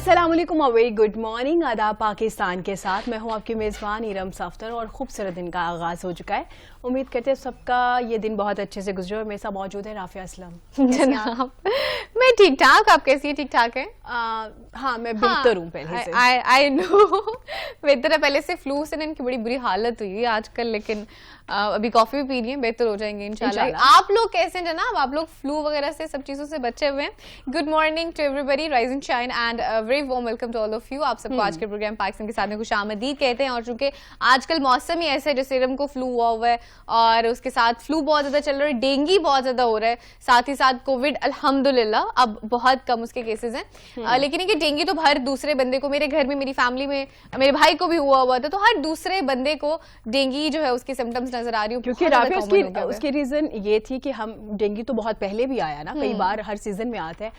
अस्सलाम वालेकुम, very good morning. आदाब पाकिस्तान के साथ मैं हूं आपकी मेज़बान इरम सफ्तर और खूबसूरत दिन का आगाज़ हो चुका है। उम्मीद करते हैं सबका ये दिन बहुत अच्छे से गुजरे और मेरे साथ मौजूद है राफिया असलम। जनाब मैं ठीक ठाक, आप कैसी है? ठीक ठाक है? हाँ मैं बेहतर हूँ पहले से। आई नो बेहतर है पहले से। फ्लू से इनकी बड़ी बुरी हालत हुई है आजकल, लेकिन अभी कॉफी भी पी रही है, बेहतर हो जाएंगे इंशाल्लाह। आप लोग कैसे हैं जनाब? आप लोग फ्लू वगैरह से सब चीजों से बचे हुए हैं? Good morning to everybody, rise and shine and very warm welcome to all of you. आप सबको आज के प्रोग्राम पाकिस्तान के साथ में खुशामदीद कहते हैं। और चूंकि आजकल मौसम ही ऐसा है, जैसे इरम को फ्लू हुआ हुआ है और उसके साथ फ्लू बहुत ज्यादा चल रहा है, डेंगू बहुत ज्यादा हो रहा है, साथ ही साथ कोविड अल्हम्दुलिल्लाह अब बहुत कम उसके केसेस हैं। लेकिन ये डेंगू तो हर दूसरे बंदे को, मेरे घर में मेरी फैमिली में मेरे भाई को भी हुआ हुआ था, तो हर दूसरे बंदे को डेंगू जो है उसके सिम्टम्स नजर आ रही हूँ। क्योंकि उसकी रीजन ये थी कि हम डेंगू तो बहुत पहले भी आया ना, कई बार हर सीजन में आता है।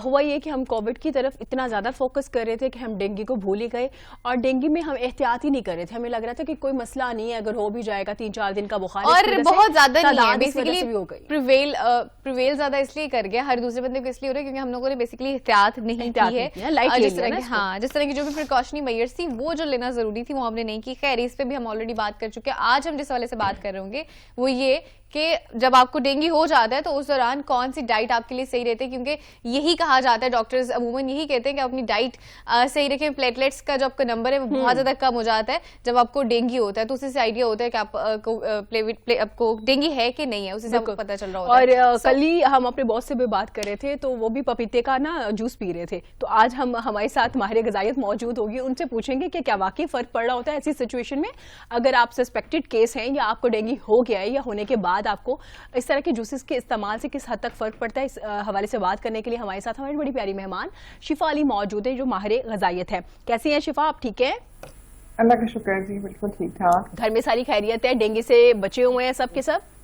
हुआ ये कि हम कोविड की तरफ इतना ज्यादा फोकस कर रहे थे कि हम डेंगू को भूल ही गए और डेंगू में हम एहतियात ही नहीं कर रहे थे। हमें लग रहा था कि कोई मसला नहीं है, अगर हो भी जाएगा 3-4 दिन का बुखार और बहुत ज्यादा नहीं है, बेसिकली प्रिवेल ज्यादा इसलिए कर गया हर दूसरे बंदे को, इसलिए हो रहा है क्योंकि हम लोगों ने बेसिकली एहतियात नहीं की है। जिस तरह की जो भी प्रिकॉशनरी मेजर्स थी वो जो लेना जरूरी थी वो हमने नहीं की। खैर इस पे भी हम ऑलरेडी बात कर चुके हैं। आज हम जिस वाले से बात कर रहे होंगे वो ये कि जब आपको डेंगू हो जाता है तो उस दौरान कौन सी डाइट आपके लिए सही रहती है, क्योंकि यही कहा जाता है, डॉक्टर्स अमूमन यही कहते हैं कि अपनी डाइट सही रखें। प्लेटलेट्स का जो आपका नंबर है वो बहुत ज्यादा कम हो जाता है जब आपको डेंगू होता है, तो उसी से आइडिया होता है कि आपको डेंगू है कि नहीं है, उसी से आपको पता चल रहा होता है। और कल ही हम अपने बॉस से भी बात कर रहे थे तो वो भी पपीते का ना जूस पी रहे थे। तो आज हम हमारे साथ माहिर ग़िज़ाइयत मौजूद होगी, उनसे पूछेंगे कि क्या वाकई फर्क पड़ रहा होता है ऐसी सिचुएशन में, अगर आप सस्पेक्टेड केस हैं या आपको डेंगू हो गया है या होने के बाद आपको इस तरह के जूसेस के इस्तेमाल से किस हद तक फर्क पड़ता है। इस हवाले से बात करने के लिए हमारे साथ हमारी बड़ी प्यारी मेहमान शिफा अली मौजूद है जो माहिर ग़िज़ाइयत है। कैसी हैं शिफा, आप ठीक है? अल्लाह का शुक्र जी, बिल्कुल ठीक ठाक। घर में सारी खैरियत है? डेंगू से बचे हुए हैं सब के सब?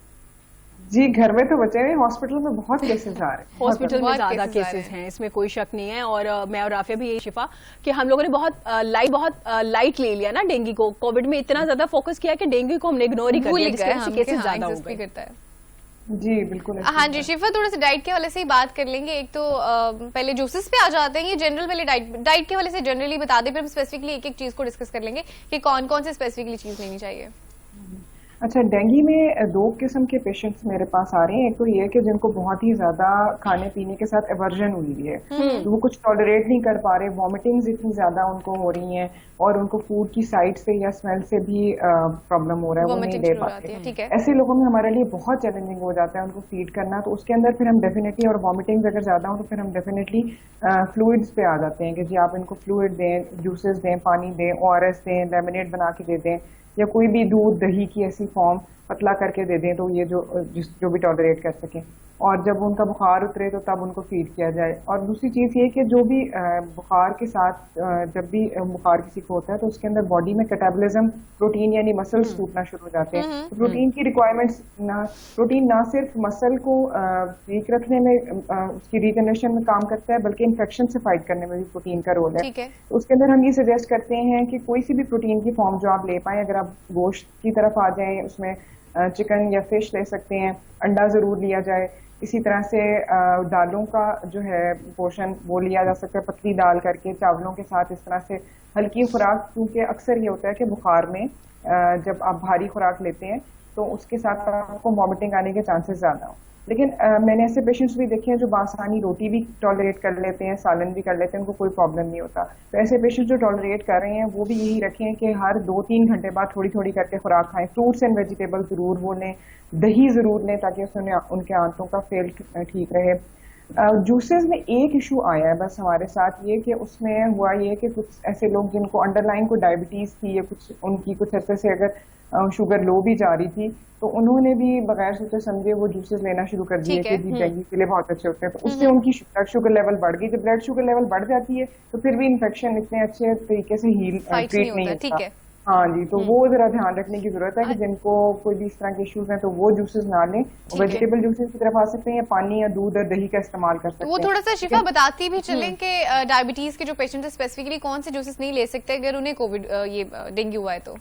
जी घर में तो बचे हैं, हॉस्पिटल में बहुत केसेस आ रहे हैं। हॉस्पिटल में ज्यादा केसेस हैं, इसमें कोई शक नहीं है। और मैं और राफिया भी यही शिफा कि हम लोगों ने बहुत लाइट ले लिया ना डेंगू को। कोविड में इतना ज्यादा फोकस किया कि डेंगू को हमने इग्नोर ही कर दिया, केसेस ज्यादा हो गए। जी बिल्कुल। हाँ जी शिफा, थोड़ा सा डाइट के हवाले से ही बात कर लेंगे। एक तो पहले जूसेस पे आ जाते हैं, ये जनरल पहले डाइट के हवाले से जनरली बता दें, फिर हम स्पेसिफिकली एक एक चीज को डिस्कस कर लेंगे कि कौन कौन से स्पेसिफिकली चीज लेनी चाहिए। अच्छा, डेंगू में दो किस्म के पेशेंट्स मेरे पास आ रहे हैं। एक तो ये कि जिनको बहुत ही ज्यादा खाने पीने के साथ एवर्जन हुई है, तो वो कुछ टॉलरेट नहीं कर पा रहे, वॉमिटिंग्स इतनी ज्यादा उनको हो रही हैं और उनको फूड की साइड से या स्मेल से भी प्रॉब्लम हो रहा है, वो नहीं ले पाते। ऐसे लोगों में हमारे लिए बहुत चैलेंजिंग हो जाता है उनको फीड करना। तो उसके अंदर फिर हम डेफिनेटली, और वॉमिटिंग्स अगर ज्यादा हो तो फिर हम डेफिनेटली फ्लूइड्स पे आ जाते हैं कि जी आप इनको फ्लूइड दें, जूसेस दें, पानी दें, ORS दें, लेमनेड बना के दे दें, या कोई भी दूध दही की ऐसी फॉर्म पतला करके दे दें, तो ये जो भी टॉलरेट कर सकें। और जब उनका बुखार उतरे तो तब उनको फीड किया जाए। और दूसरी चीज़ ये कि जो भी बुखार के साथ जब भी बुखार किसी को होता है तो उसके अंदर बॉडी में कैटाबॉलिज्म, प्रोटीन यानी मसल्स टूटना शुरू हो जाते हैं। तो प्रोटीन की रिक्वायरमेंट्स प्रोटीन ना सिर्फ मसल को वीक रखने में, उसकी रिजनरेशन में काम करता है, बल्कि इन्फेक्शन से फाइट करने में भी प्रोटीन का रोल है। तो उसके अंदर हम ये सजेस्ट करते हैं कि कोई सी भी प्रोटीन की फॉर्म जो आप ले पाएं, अगर आप गोश्त की तरफ आ जाएं उसमें चिकन या फिश ले सकते हैं, अंडा जरूर लिया जाए। इसी तरह से दालों का जो है पोर्शन वो लिया जा सकता है, पतली दाल करके चावलों के साथ। इस तरह से हल्की खुराक, क्योंकि अक्सर ये होता है कि बुखार में जब आप भारी खुराक लेते हैं तो उसके साथ आपको वॉमिटिंग आने के चांसेस ज्यादा हो। लेकिन मैंने ऐसे पेशेंट्स भी देखे हैं जो बासानी रोटी भी टॉलरेट कर लेते हैं, सालन भी कर लेते हैं, उनको कोई प्रॉब्लम नहीं होता। तो ऐसे पेशेंट्स जो टॉलरेट कर रहे हैं वो भी यही रखें कि हर 2-3 घंटे बाद थोड़ी थोड़ी करके खुराक खाएं। फ्रूट्स एंड वेजिटेबल जरूर वो लें, दही जरूर लें ताकि उसमें उनके आंतों का फेल ठीक रहे। जूसेस में एक इशू आया है बस हमारे साथ, ये कि उसमें हुआ ये कि कुछ ऐसे लोग जिनको अंडरलाइन को डायबिटीज थी या कुछ उनकी कुछ ऐसे से अगर शुगर लो भी जा रही थी, तो उन्होंने भी बगैर सोचे समझे वो जूसेस लेना शुरू कर दिए कि डेंगू के लिए बहुत अच्छे होते हैं। तो उससे उनकी ब्लड शुगर लेवल बढ़ गई। जब ब्लड शुगर लेवल बढ़ जाती है तो फिर भी इन्फेक्शन इतने अच्छे तरीके से ट्रीट नहीं होता। हाँ जी, तो वो जरा ध्यान रखने की जरूरत है कि जिनको कोई भी इस तरह के इश्यूज हैं तो वो जूसेस ना लें, वेजिटेबल जूसेस की तरफ आ सकते हैं या पानी या दूध और दही का इस्तेमाल कर सकते हैं। वो थोड़ा सा शिफा बताती भी चलें कि डायबिटीज के जो पेशेंट है स्पेसिफिकली कौन से जूसेस नहीं ले सकते अगर उन्हें कोविड ये डेंगू हुआ है तो?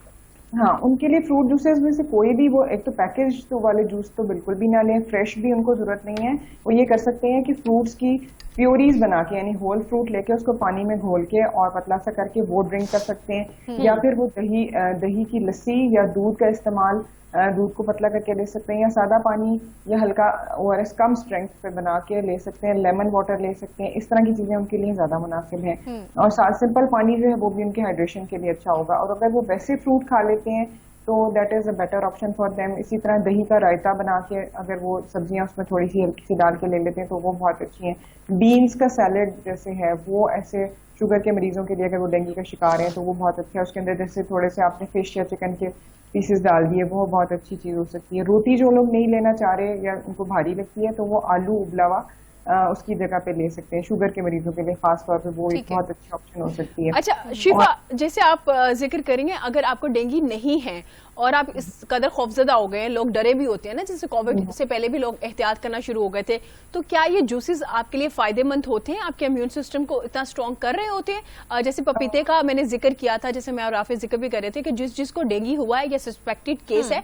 हाँ, उनके लिए फ्रूट जूसेस में से कोई भी, वो एक तो पैकेज वाले जूस तो बिल्कुल भी ना लें, फ्रेश भी उनको जरूरत नहीं है। वो ये कर सकते हैं कि फ्रूट्स की प्योरीज बना के, यानी होल फ्रूट लेके उसको पानी में घोल के और पतला सा करके वो ड्रिंक कर सकते हैं, या फिर वो दही की लस्सी या दूध का इस्तेमाल, दूध को पतला करके ले सकते हैं, या सादा पानी या हल्का ORS कम स्ट्रेंथ पे बना के ले सकते हैं, लेमन वाटर ले सकते हैं। इस तरह की चीजें उनके लिए ज्यादा मुनासिब हैं। और सिंपल पानी जो है वो भी उनके हाइड्रेशन के लिए अच्छा होगा। और अगर वो वैसे फ्रूट खा लेते हैं तो that is a better option for them. इसी तरह दही का रायता बना के अगर वो सब्जियां उसमें थोड़ी सी हल्की सी डाल के ले लेते हैं तो वो बहुत अच्छी हैं। बीन्स का सैलेड जैसे है वो ऐसे शुगर के मरीजों के लिए, अगर वो डेंगू का शिकार हैं तो वो बहुत अच्छा है। उसके अंदर जैसे थोड़े से आपने फिश या चिकन के पीसेस डाल दिए, वो बहुत अच्छी चीज हो सकती है। रोटी जो लोग नहीं लेना चाह रहे या उनको भारी लगती है तो वो आलू उबला हुआ उसकी जगह पे ले सकते हैं। शुगर के मरीजों के लिए खास तौर पे वो एक बहुत अच्छी ऑप्शन हो सकती है। अच्छा शिफा, जैसे आप जिक्र करेंगे अगर आपको डेंगू नहीं है और आप इस कदर खौफजदा हो गए हैं, लोग डरे भी होते हैं ना, जैसे कोविड से पहले भी लोग एहतियात करना शुरू हो गए थे, तो क्या ये जूसेस आपके लिए फायदेमंद होते हैं? आपके इम्यून सिस्टम को इतना स्ट्रॉन्ग कर रहे होते हैं? जैसे पपीते का मैंने जिक्र किया था, जैसे मैं और राफी जिक्र भी कर रहे थे कि जिसको डेंगू हुआ है या सस्पेक्टेड केस है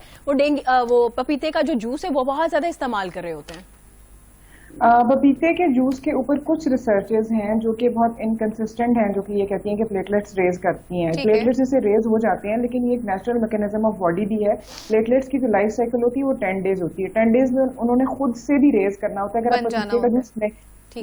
वो पपीते का जो जूस है वो बहुत ज्यादा इस्तेमाल कर रहे होते हैं। पपीते के जूस के ऊपर कुछ रिसर्चेस हैं जो कि बहुत इनकंसिस्टेंट हैं, जो कि ये कहती हैं कि प्लेटलेट्स रेज करती हैं। प्लेटलेट्स इससे रेज हो जाते हैं, लेकिन ये एक नेचुरल मैकेनिज्म ऑफ बॉडी भी है। प्लेटलेट्स की जो लाइफ साइकिल होती है वो 10 डेज होती है। 10 डेज में उन्होंने खुद से भी रेज करना होता है। अगर आप पपीते का जूस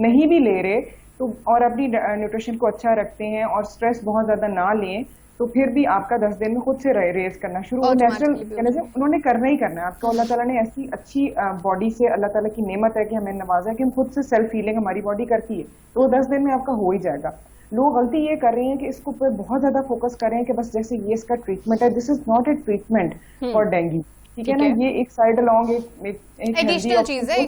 नहीं भी ले रहे तो और अपनी न्यूट्रिशन को अच्छा रखते हैं और स्ट्रेस बहुत ज्यादा ना लें तो फिर भी आपका 10 दिन में खुद से रेज करना शुरू हो। नेचुरल मैकेनिज्म उन्होंने करना ही करना है। आपको अल्लाह ताला ने ऐसी अच्छी बॉडी से, अल्लाह ताला की नेमत है कि हमें नवाजा है कि हम खुद से सेल्फ हीलिंग हमारी बॉडी करती है, तो वो 10 दिन में आपका हो ही जाएगा। लोग गलती ये कर रहे हैं कि इसको पर बहुत ज्यादा फोकस कर रहे हैं कि बस जैसे ये इसका ट्रीटमेंट है। This is not a treatment for dengue, ठीक है ना। ये एक साइड अलोंग एक एडिशनल चीज है,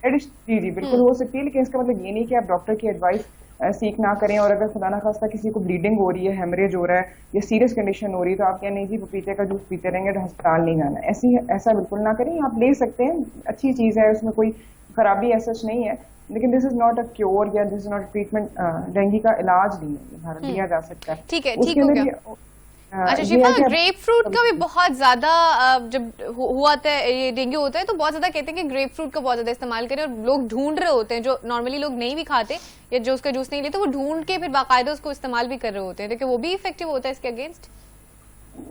जी जी बिल्कुल हो सकती है, लेकिन इसका मतलब ये नहीं कि आप डॉक्टर की एडवाइस सीख ना करें। और अगर खुदा ना खास्ता किसी को ब्लीडिंग हो रही है, हेमरेज हो रहा है या सीरियस कंडीशन हो रही है तो आप क्या नहीं जी पपीते का जूस पीते रहेंगे तो अस्पताल नहीं जाना। ऐसा बिल्कुल ना करें। आप ले सकते हैं, अच्छी चीज है, उसमें कोई खराबी ऐसा नहीं है, लेकिन this is not a cure या this is not treatment. Dengue का इलाज नहीं है, दिया जा सकता है। ठीक है, ठीक हो गया। अच्छा शिफा, ग्रेप फ्रूट का भी बहुत ज्यादा जब हुआ था ये डेंगू होता है तो बहुत ज्यादा कहते हैं कि ग्रेप फ्रूट का बहुत ज्यादा इस्तेमाल करें, और लोग ढूंढ रहे होते हैं जो नॉर्मली लोग नहीं भी खाते या जो उसका जूस नहीं लेते वो ढूंढ के फिर बाकायदा उसको इस्तेमाल भी कर रहे होते हैं, तो क्या वो भी इफेक्टिव होता है इसके अगेंस्ट?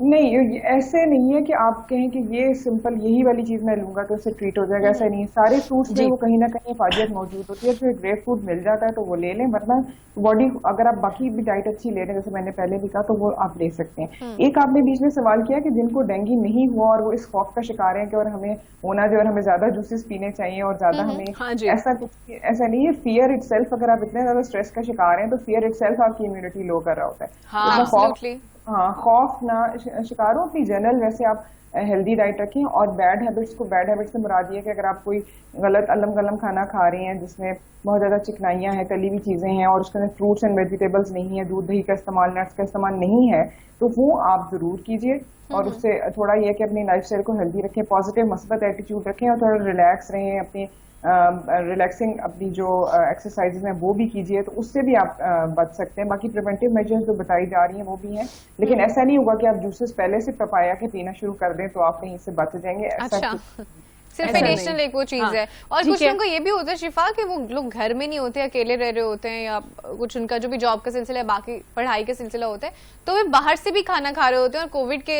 नहीं, ऐसे नहीं है कि आप कहें कि ये सिंपल यही वाली चीज मैं लूंगा तो इससे ट्रीट हो जाएगा, ऐसा नहीं है। सारे फ्रूट्स में वो कहीं ना कहीं फाजियत मौजूद होती है। तो ग्रेप फ्रूट मिल जाता है तो वो ले लें, वरना बॉडी अगर आप बाकी भी डाइट अच्छी ले रहे हैं, जैसे मैंने पहले भी कहा, तो वो आप ले सकते हैं। एक आपने बीच में सवाल किया कि जिनको डेंगू नहीं हुआ और वो इस खौफ का शिकार है कि और हमें होना जो है हमें ज्यादा जूसेस पीने चाहिए और ज्यादा हमें ऐसा नहीं है। फियर इटसेल्फ, अगर आप इतने ज्यादा स्ट्रेस का शिकार हैं तो फियर इटसेल्फ आपकी इम्यूनिटी लो कर रहा होता है। खौफ ना शिकार हो, अपनी जनरल वैसे आप हेल्दी डाइट रखें। और बैड हैबिट्स से मुराद ये है कि अगर आप कोई गलत अलम गलम खाना खा रहे हैं जिसमें बहुत ज्यादा चिकनाइयाँ हैं, तली हुई चीजें हैं और उसके अंदर फ्रूट्स एंड वेजिटेबल्स नहीं है, दूध दही का इस्तेमाल, नट्स का इस्तेमाल नहीं है, तो वो आप जरूर कीजिए। और उससे थोड़ा ये कि अपनी लाइफस्टाइल को हेल्दी रखें, पॉजिटिव मस्बत एटीट्यूड रखें और थोड़ा रिलैक्स रहें। अपनी रिलैक्सिंग अपनी जो एक्सरसाइजेज हैं वो भी कीजिए, तो उससे भी आप बच सकते हैं। बाकी प्रिवेंटिव मेजर्स जो बताई जा रही हैं वो भी हैं, लेकिन ऐसा नहीं होगा कि आप जूसेस पहले से पपाया के पीना शुरू कर दें तो आप कहीं से बच जाएंगे। अच्छा, सिर्फ एडिशनल एक वो चीज है। और कुछ लोगों को ये भी होता है शिफा कि वो लोग घर में नहीं होते, अकेले रह रहे होते हैं, या कुछ उनका जो भी जॉब का सिलसिला है, बाकी पढ़ाई का सिलसिला होता है, तो वे बाहर से भी खाना खा रहे होते हैं और कोविड के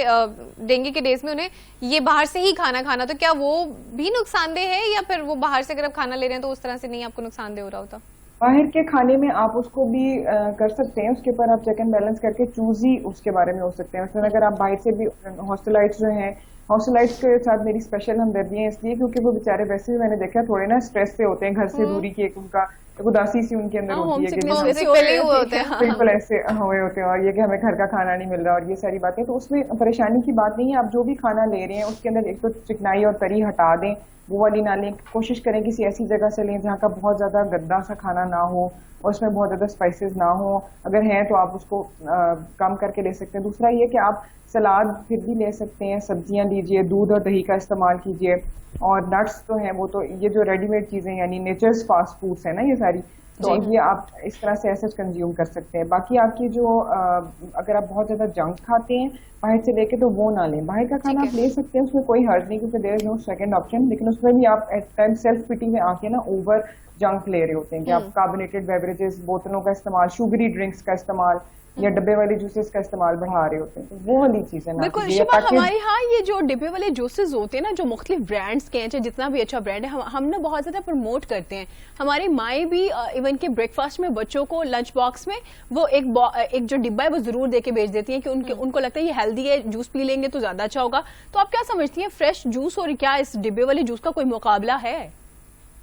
डेंगू के डेज में उन्हें ये बाहर से ही खाना खाना, तो क्या वो भी नुकसानदेह है या फिर वो बाहर से अगर आप खाना ले रहे हैं तो उस तरह से नहीं आपको नुकसानदेह हो रहा होता? बाहर के खाने में आप उसको भी कर सकते हैं, उसके ऊपर आप चेक एंड बैलेंस करके चूजी उसके बारे में हो सकते हैं। मतलब अगर आप बाहर से भी, हॉस्टलाइट्स जो हैं, हॉस्टलाइट्स के साथ मेरी स्पेशल हमदर्दी है इसलिए क्योंकि वो बेचारे वैसे भी मैंने देखा थोड़े ना स्ट्रेस से होते हैं, घर से दूरी की एक उनका उदासी सी उनके अंदर होती है कि बिल्कुल ऐसे हुए होते हैं, और ये कि हमें घर का खाना नहीं मिल रहा और ये सारी बातें। तो उसमें परेशानी की बात नहीं है। आप जो भी खाना ले रहे हैं उसके अंदर एक तो चिकनाई और तरी हटा दें, वो वाली ना लें। कोशिश करें किसी ऐसी जगह से लें जहाँ का बहुत ज्यादा गद्दा सा खाना ना हो और उसमें बहुत ज्यादा स्पाइसेस ना हो। अगर हैं तो आप उसको कम करके ले सकते हैं। दूसरा ये कि आप सलाद फिर भी ले सकते हैं, सब्जियां लीजिए, दूध और दही का इस्तेमाल कीजिए। और नट्स तो हैं, वो तो ये जो रेडीमेड चीजें यानी नेचर्स फास्ट फूड्स है ना, ये सारी तो ये आप इस तरह से ऐसे कंज्यूम कर सकते हैं। बाकी आपकी जो अगर आप बहुत ज्यादा जंक खाते हैं बाहर से लेके तो वो ना लें। बाहर का खाना आप ले सकते हैं, उसमें कोई हर्ज नहीं, क्योंकि there is no second option, लेकिन उसमें भी आप एट टाइम सेल्फ पिटी में आके ना ओवर जंक ले रहे होते हैं कि आप कार्बोनेटेड बेवरेजेस, बोतलों का इस्तेमाल, शुगरी ड्रिंक्स का इस्तेमाल या डब्बे वाले जूसेस का इस्तेमाल बढ़ा रहे होते हैं। तो वो वाली चीजें ना बिल्कुल शिफा, हमारे यहाँ ये जो डिब्बे वाले जूसेस होते हैं ना, जो मुख्तलिफ ब्रांड्स के हैं, चाहे जितना भी अच्छा ब्रांड है, हम ना बहुत ज्यादा प्रमोट करते हैं। हमारी माएँ भी इवन के ब्रेकफास्ट में बच्चों को लंच बॉक्स में वो एक जो डिब्बा है वो जरूर दे के भेज देती है कि उनको लगता है ये हेल्दी है, जूस पी लेंगे तो ज्यादा अच्छा होगा। तो आप क्या समझती हैं, फ्रेश जूस और क्या इस डिब्बे वाले जूस का कोई मुकाबला है?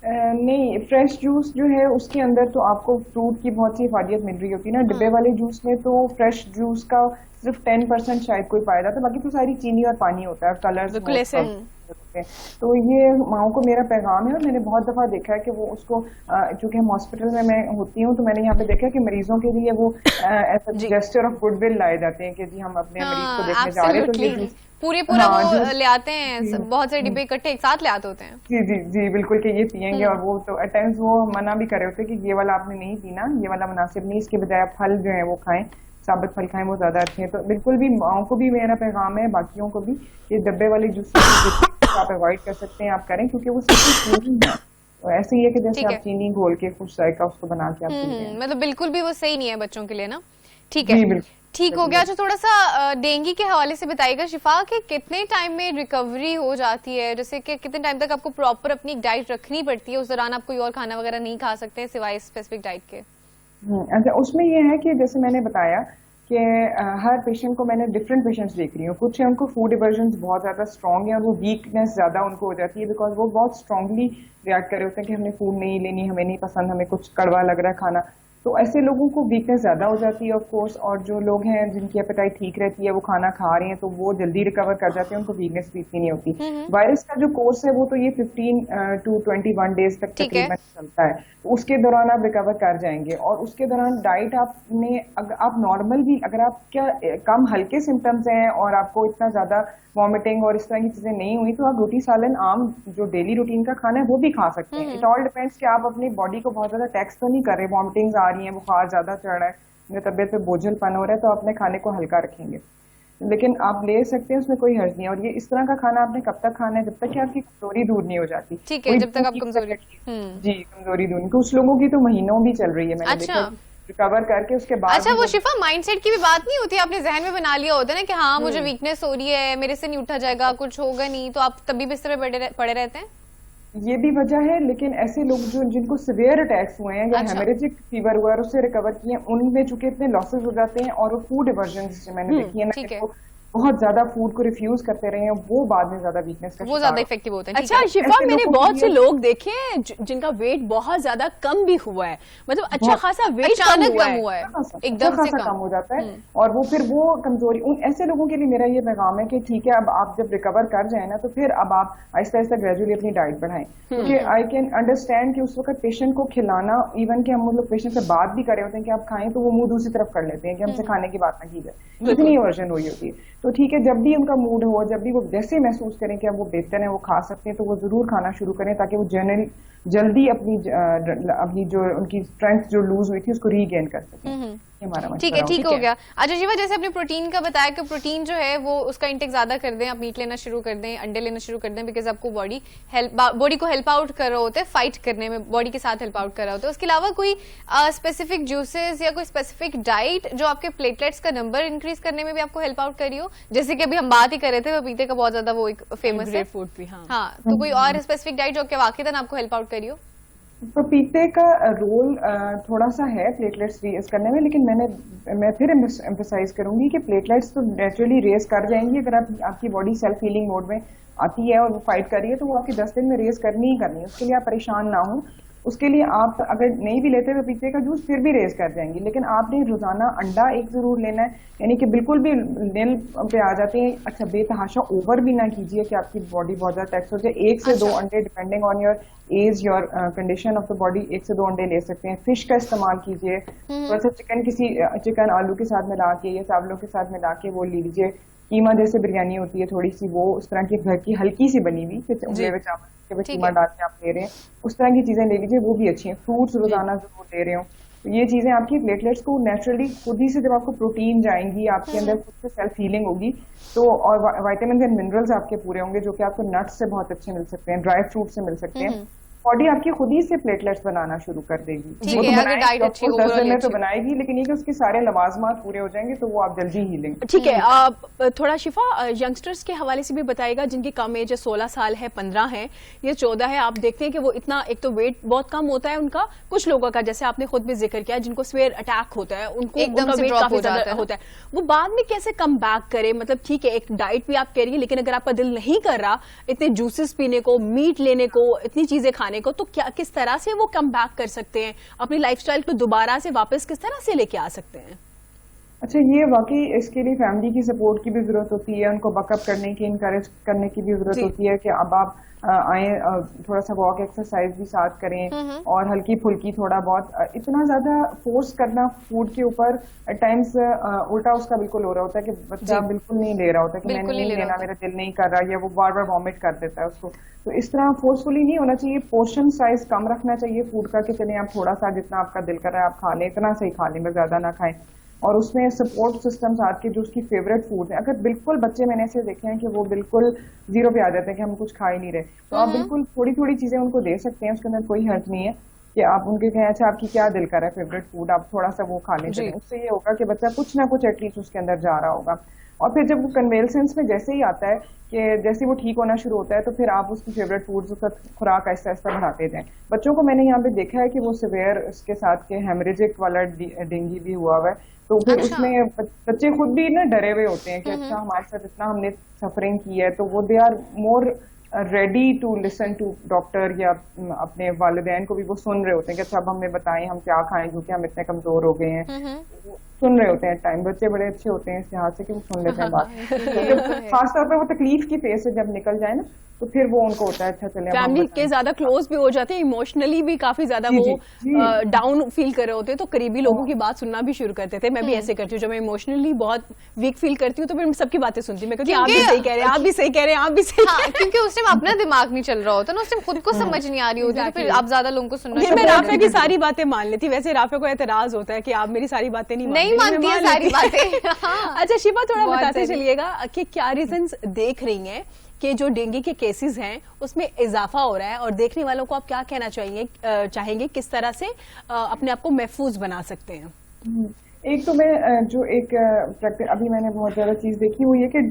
नहीं, फ्रेश जूस जो है उसके अंदर तो आपको फ्रूट की बहुत सी इफादियत मिल रही होती है ना। डिब्बे वाले जूस में तो फ्रेश जूस का सिर्फ 10% शायद कोई फायदा था, बाकी तो सारी चीनी और पानी होता है, कलर्स होते हैं। तो ये माओ को मेरा पैगाम है, और मैंने बहुत दफा देखा है कि वो उसको, चूंकि हम हॉस्पिटल में मैं होती हूँ तो मैंने यहाँ पे देखा है कि मरीजों के लिए वो ऐसा जेस्चर ऑफ गुडविल लाए जाते हैं कि जी हम अपने मरीज को देखने जा रहे हैं, तो ये पूरा वो ले आते हैं, बहुत सारे डिब्बे इकट्ठे एक साथ ले आते होते हैं। जी जी जी बिल्कुल, कि ये पियेंगे। और वो तो एट टाइम्स वो मना भी कर रहे होते हैं कि ये वाला आपने नहीं पीना, ये वाला मुनासिब नहीं, इसके बजाय आप फल जो है वो खाएं, साबित फल खाएं, वो ज्यादा अच्छे हैं। तो बिल्कुल भी माओ को भी मेरा पैगाम है, बाकियों को भी, ये डब्बे वाले जूस आप अवॉइड कर सकते हैं आप करें, क्योंकि वो सिर्फ चीनी है। तो ऐसे ही है कि जैसे आप चीनी घोल के कुछ जायका उसको बना के आप पी रहे हैं, मतलब बिल्कुल भी वो सही नहीं है बच्चों के लिए ना। ठीक है, ठीक हो गया। जो थोड़ा सा डेंगू के हवाले से बताइएगा शिफा, कि कितने टाइम में रिकवरी हो जाती है, जैसे कि कितने टाइम तक आपको प्रॉपर अपनी डाइट रखनी पड़ती है, उस दौरान आप कोई और खाना वगैरह नहीं खा सकते सिवाय स्पेसिफिक डाइट के? अच्छा, उसमें ये है कि जैसे मैंने बताया कि हर पेशेंट को, मैंने डिफरेंट पेशेंट्स देख रही हूँ, कुछ है उनको फूड एवर्जन्स बहुत ज्यादा स्ट्रॉन्ग है और वो वीकनेस ज्यादा उनको हो जाती है, बिकॉज वो बहुत स्ट्रांगली रिएक्ट कर रहे होते हैं कि हमने फूड नहीं लेनी, हमें नहीं पसंद, हमें कुछ कड़वा लग रहा है खाना। तो ऐसे लोगों को वीकनेस ज्यादा हो जाती है ऑफ कोर्स। और जो लोग हैं जिनकी एपेटाइट ठीक रहती है, वो खाना खा रहे हैं, तो वो जल्दी रिकवर कर जाते हैं, उनको वीकनेस भी इतनी नहीं होती। वायरस का जो कोर्स है वो तो ये 15 to 21 डेज तक तकरीबन चलता है, तो उसके दौरान आप रिकवर कर जाएंगे। और उसके दौरान डाइट आपने, आप नॉर्मल भी, अगर आप क्या कम हल्के सिम्टम्स हैं और आपको इतना ज्यादा वॉमिटिंग और इस तरह की चीजें नहीं हुई, तो आप रोटी सालन आम जो डेली रूटीन का खाना है वो भी खा सकते हैं। इट ऑल डिपेंड्स कि आप अपनी बॉडी को बहुत ज्यादा टैक्स तो नहीं कर रहे, वॉमिटिंग्स आ रही हैं, बुखार ज्यादा चढ़ रहा है, मेरी तबियत पे बोझलपन हो रहा है, तो अपने खाने को हल्का रखेंगे, लेकिन आप ले सकते हैं, उसमें कोई हर्ज नहीं है। और ये इस तरह का खाना आपने कब तक खाना है, जब तक कि आपकी कमजोरी दूर नहीं हो जाती। ठीक है, जब तक आप कमजोरी जी कमजोरी दूर नहीं। कुछ लोगों की तो महीनों भी चल रही है, मैंने देखा, रिकवर करके उसके बाद। अच्छा, वो शिफा माइंडसेट की भी बात नहीं होती, आपने जहन में बना लिया होता है ना कि हाँ मुझे वीकनेस हो रही है, मेरे से नहीं उठा जाएगा, कुछ होगा नहीं, तो आप तभी बिस्तर पे पड़े रहते हैं? ये भी वजह है, लेकिन ऐसे लोग जो जिनको सिवियर अटैक्स हुए हैं या हेमरेजिक फीवर हुआ है उससे रिकवर किए हैं, उनमें चूंकि इतने लॉसेस हो जाते हैं और वो फूड एवर्जन्स जो मैंने देखी है ना, कि बहुत ज्यादा फूड को रिफ्यूज करते रहे हैं, वो बाद में ज्यादा वीकनेस का वो ज्यादा इफेक्टिव होते हैं। अच्छा शिफा, मैंने बहुत से लोग देखे हैं जिनका वेट बहुत ज्यादा कम भी हुआ है, मतलब अच्छा खासा वेट कम हुआ है, एकदम से कम हो जाता है, और वो फिर वो कमजोरी, उन ऐसे लोगों के लिए मेरा ये पैगाम है कि ठीक है, अब आप जब रिकवर कर जाए ना, तो फिर अब आप आहिस्ता आहिस्ता ग्रेजुअली अपनी डाइट बढ़ाएं, क्योंकि आई कैन अंडरस्टैंड कि उस वक्त पेशेंट को खिलाना, इवन कि हम लोग पेशेंट से बात भी कर रहे होते हैं कि आप खाएं, तो वो मुंह दूसरी तरफ कर लेते हैं कि हमसे खाने की बात ना की जाए, इतनी वर्जन हुई होती है। तो ठीक है, जब भी उनका मूड हो, जब भी वो जैसे महसूस करें कि अब वो बेहतर है, वो खा सकते हैं, तो वो जरूर खाना शुरू करें, ताकि वो जल्दी अपनी जो उनकी स्ट्रेंथ जो लूज हुई थी उसको रीगेन कर सकें। ठीक है, ठीक हो गया। अच्छा शिवा, जैसे आपने प्रोटीन का बताया कि प्रोटीन जो है वो उसका इंटेक ज्यादा कर दें, आप मीट लेना शुरू कर दें, अंडे लेना शुरू कर दें, बिकॉज आपको बॉडी को हेल्प आउट कर रहा होता है, फाइट करने में बॉडी के साथ हेल्प आउट कर रहा होता है। उसके अलावा कोई स्पेसिफिक जूसेस या कोई स्पेसिफिक डाइट जो आपके प्लेटलेट्स का नंबर इंक्रीज करने में भी आपको हेल्प आउट कर रही हो? जैसे कि अभी हम बात ही कर रहे थे, पपीते का बहुत ज्यादा वो एक फेमस है फूड भी। हाँ, तो कोई और स्पेसिफिक डाइट जो वाकईतन आपको हेल्प आउट करी हो? पपीते का रोल थोड़ा सा है प्लेटलेट्स रेज करने में, लेकिन मैं फिर एम्फसाइज करूंगी कि प्लेटलेट्स तो नेचुरली रेज कर जाएंगी अगर आपकी बॉडी सेल्फ हीलिंग मोड में आती है और वो फाइट कर रही है, तो वो आपकी 10 दिन में रेज करनी ही करनी है। उसके लिए आप परेशान ना हो, उसके लिए आप अगर नहीं भी लेते पपीते का जूस फिर भी रेज कर जाएंगी, लेकिन आपने रोजाना अंडा एक जरूर लेना है, यानी कि बिल्कुल भी नील पे आ जाते हैं, अच्छा बेतहाशा ओवर भी ना कीजिए कि आपकी बॉडी बहुत ज्यादा टैक्स हो जाए। 1 से 2 अंडे depending on your age, your condition of the body, 1 से 2 अंडे ले सकते हैं। फिश का इस्तेमाल कीजिए, थोड़ा सा चिकन आलू के साथ मिला के या चावलों के साथ मिला के वो लीजिए। कीमा जैसे बिरयानी होती है थोड़ी सी, वो उस तरह की घर की हल्की सी बनी हुई उसके बाद कीमा डाल के आप ले रहे हैं, उस तरह की चीजें ले लीजिए, वो भी अच्छी हैं। फ्रूट्स रोजाना जरूर ले रहे हो, तो ये चीजें आपकी प्लेटलेट्स को नेचुरली खुद ही से, जब आपको प्रोटीन जाएंगी आपके अंदर, खुद से सेल्फ हीलिंग होगी, तो और विटामिन एंड मिनरल्स आपके पूरे होंगे, जो कि आपको नट्स से बहुत अच्छे मिल सकते हैं, ड्राई फ्रूट से मिल सकते हैं। बॉडी आपकी खुद ही से प्लेटलेट्स बनाना शुरू कर देगी। ठीक है, अगर डाइट अच्छी हो 10 दिन में तो बनाएगी, लेकिन ये कि उसके सारे लवाजमात पूरे हो जाएंगे तो वो आप जल्दी हीलिंग। ठीक है, आप थोड़ा शिफा यंगस्टर्स के हवाले से भी बताएगा, जिनकी कम एज है, 16 साल है, 15 है, ये 14 है। आप देखते हैं कि वो इतना, एक तो वेट बहुत कम होता है उनका, कुछ लोगों का जैसे आपने खुद भी जिक्र किया जिनको स्वेयर अटैक होता है, उनको एकदम से वेट drop काफी हो ज्यादा जाता है। होता है, वो बाद में कैसे कम बैक करे? मतलब ठीक है, एक डाइट भी आप कह रही है, लेकिन अगर आपका दिल नहीं कर रहा इतने जूसेस पीने को, मीट लेने को, इतनी चीजें खाने को, तो क्या किस तरह से वो कम बैक कर सकते हैं? अपनी लाइफस्टाइल को दोबारा से वापस किस तरह से लेके आ सकते हैं? अच्छा, ये वाकई इसके लिए फैमिली की सपोर्ट की भी जरूरत होती है, उनको बकअप करने की, इनकरेज करने की भी जरूरत होती है कि अब आप आए, थोड़ा सा वॉक एक्सरसाइज भी साथ करें, और हल्की फुल्की थोड़ा बहुत। इतना ज्यादा फोर्स करना फूड के ऊपर एट टाइम्स उल्टा उसका बिल्कुल हो रहा होता है कि बच्चा बिल्कुल नहीं ले रहा होता, कि मैंने नहीं लेना, मेरा दिल नहीं कर रहा, या वो बार बार वॉमिट कर देता है उसको। तो इस तरह फोर्सफुली नहीं होना चाहिए। पोर्शन साइज कम रखना चाहिए फूड का, कि चलिए आप थोड़ा सा जितना आपका दिल कर रहा है आप खा लें, इतना सही खा लें, ज्यादा ना खाएं। और उसमें सपोर्ट सिस्टम साथ के, जो उसकी फेवरेट फूड है, अगर बिल्कुल बच्चे मैंने ऐसे देखे हैं कि वो बिल्कुल जीरो पे आ जाते हैं कि हम कुछ खा ही नहीं रहे, तो आप बिल्कुल थोड़ी थोड़ी चीजें उनको दे सकते हैं, उसके अंदर कोई हर्ज नहीं है कि आप उनके कहें अच्छा आपकी क्या दिल कर रहा है फेवरेट फूड, आप थोड़ा सा वो खा लें। उससे ये होगा कि बच्चा कुछ ना कुछ एटलीस्ट उसके अंदर जा रहा होगा। और फिर जब वो कन्वेलसेंस में जैसे ही आता है कि जैसे वो ठीक होना शुरू होता है, तो फिर आप उसकी फेवरेट फूड्स, उसका खुराक आहिस्ता आहिस्ता बढ़ाते जाएं। बच्चों को मैंने यहाँ पे देखा है कि वो सिवियर उसके साथ के हेमरेजिक वाला डेंगू भी हुआ हुआ है, तो फिर उसमें बच्चे खुद भी ना डरे हुए होते हैं कि अच्छा हमारे साथ इतना हमने सफरिंग की है, तो वो they are more ready to listen to doctor, या अपने वालिदैन को भी वो सुन रहे होते हैं कि अच्छा अब हमें बताएं हम क्या खाएं क्योंकि हम इतने कमजोर हो गए हैं। सुन रहे होते हैं टाइम, बच्चे बड़े अच्छे होते हैं इस लिहाज से कि वो सुन लेते हैं बात। खासतौर पर वो तकलीफ की फेज से जब निकल जाए ना, तो फिर वो उनको होता है अच्छा चले फैमिली के ज्यादा क्लोज भी हो जाते हैं, इमोशनली भी काफी ज्यादा वो डाउन फील कर रहे होते हैं, तो करीबी लोगों की बात सुनना भी शुरू करते थे। मैं भी ऐसे करती हूँ, जब मैं इमोशनली बहुत वीक फील करती हूँ तो फिर सबकी बातें सुनती हूँ, मैं कहती हूँ आप भी सही कह रहे हैं, आप भी सही कह रहे हैं, आप भी सही कह रहे हैं। क्योंकि उस टाइम अपना दिमाग नहीं चल रहा होता ना, उस टाइम खुद को समझ नहीं आ रही होती, तो फिर आप ज्यादा लोगों को सुनना। मैं राफे की सारी बातें मान लेती, वैसे राफे को एतराज होता है कि आप मेरी सारी बातें नहीं मानती है सारी बातें। अच्छा शिफा, थोड़ा बताते चलिएगा कि क्या रीजंस देख रही हैं कि जो डेंगू के केसेस हैं उसमें इजाफा हो रहा है, और देखने वालों को आप क्या कहना चाहेंगे किस तरह से अपने आप को महफूज बना सकते हैं? एक तो मैं जो एक अभी मैंने बहुत ज्यादा चीज देखी हुई है कि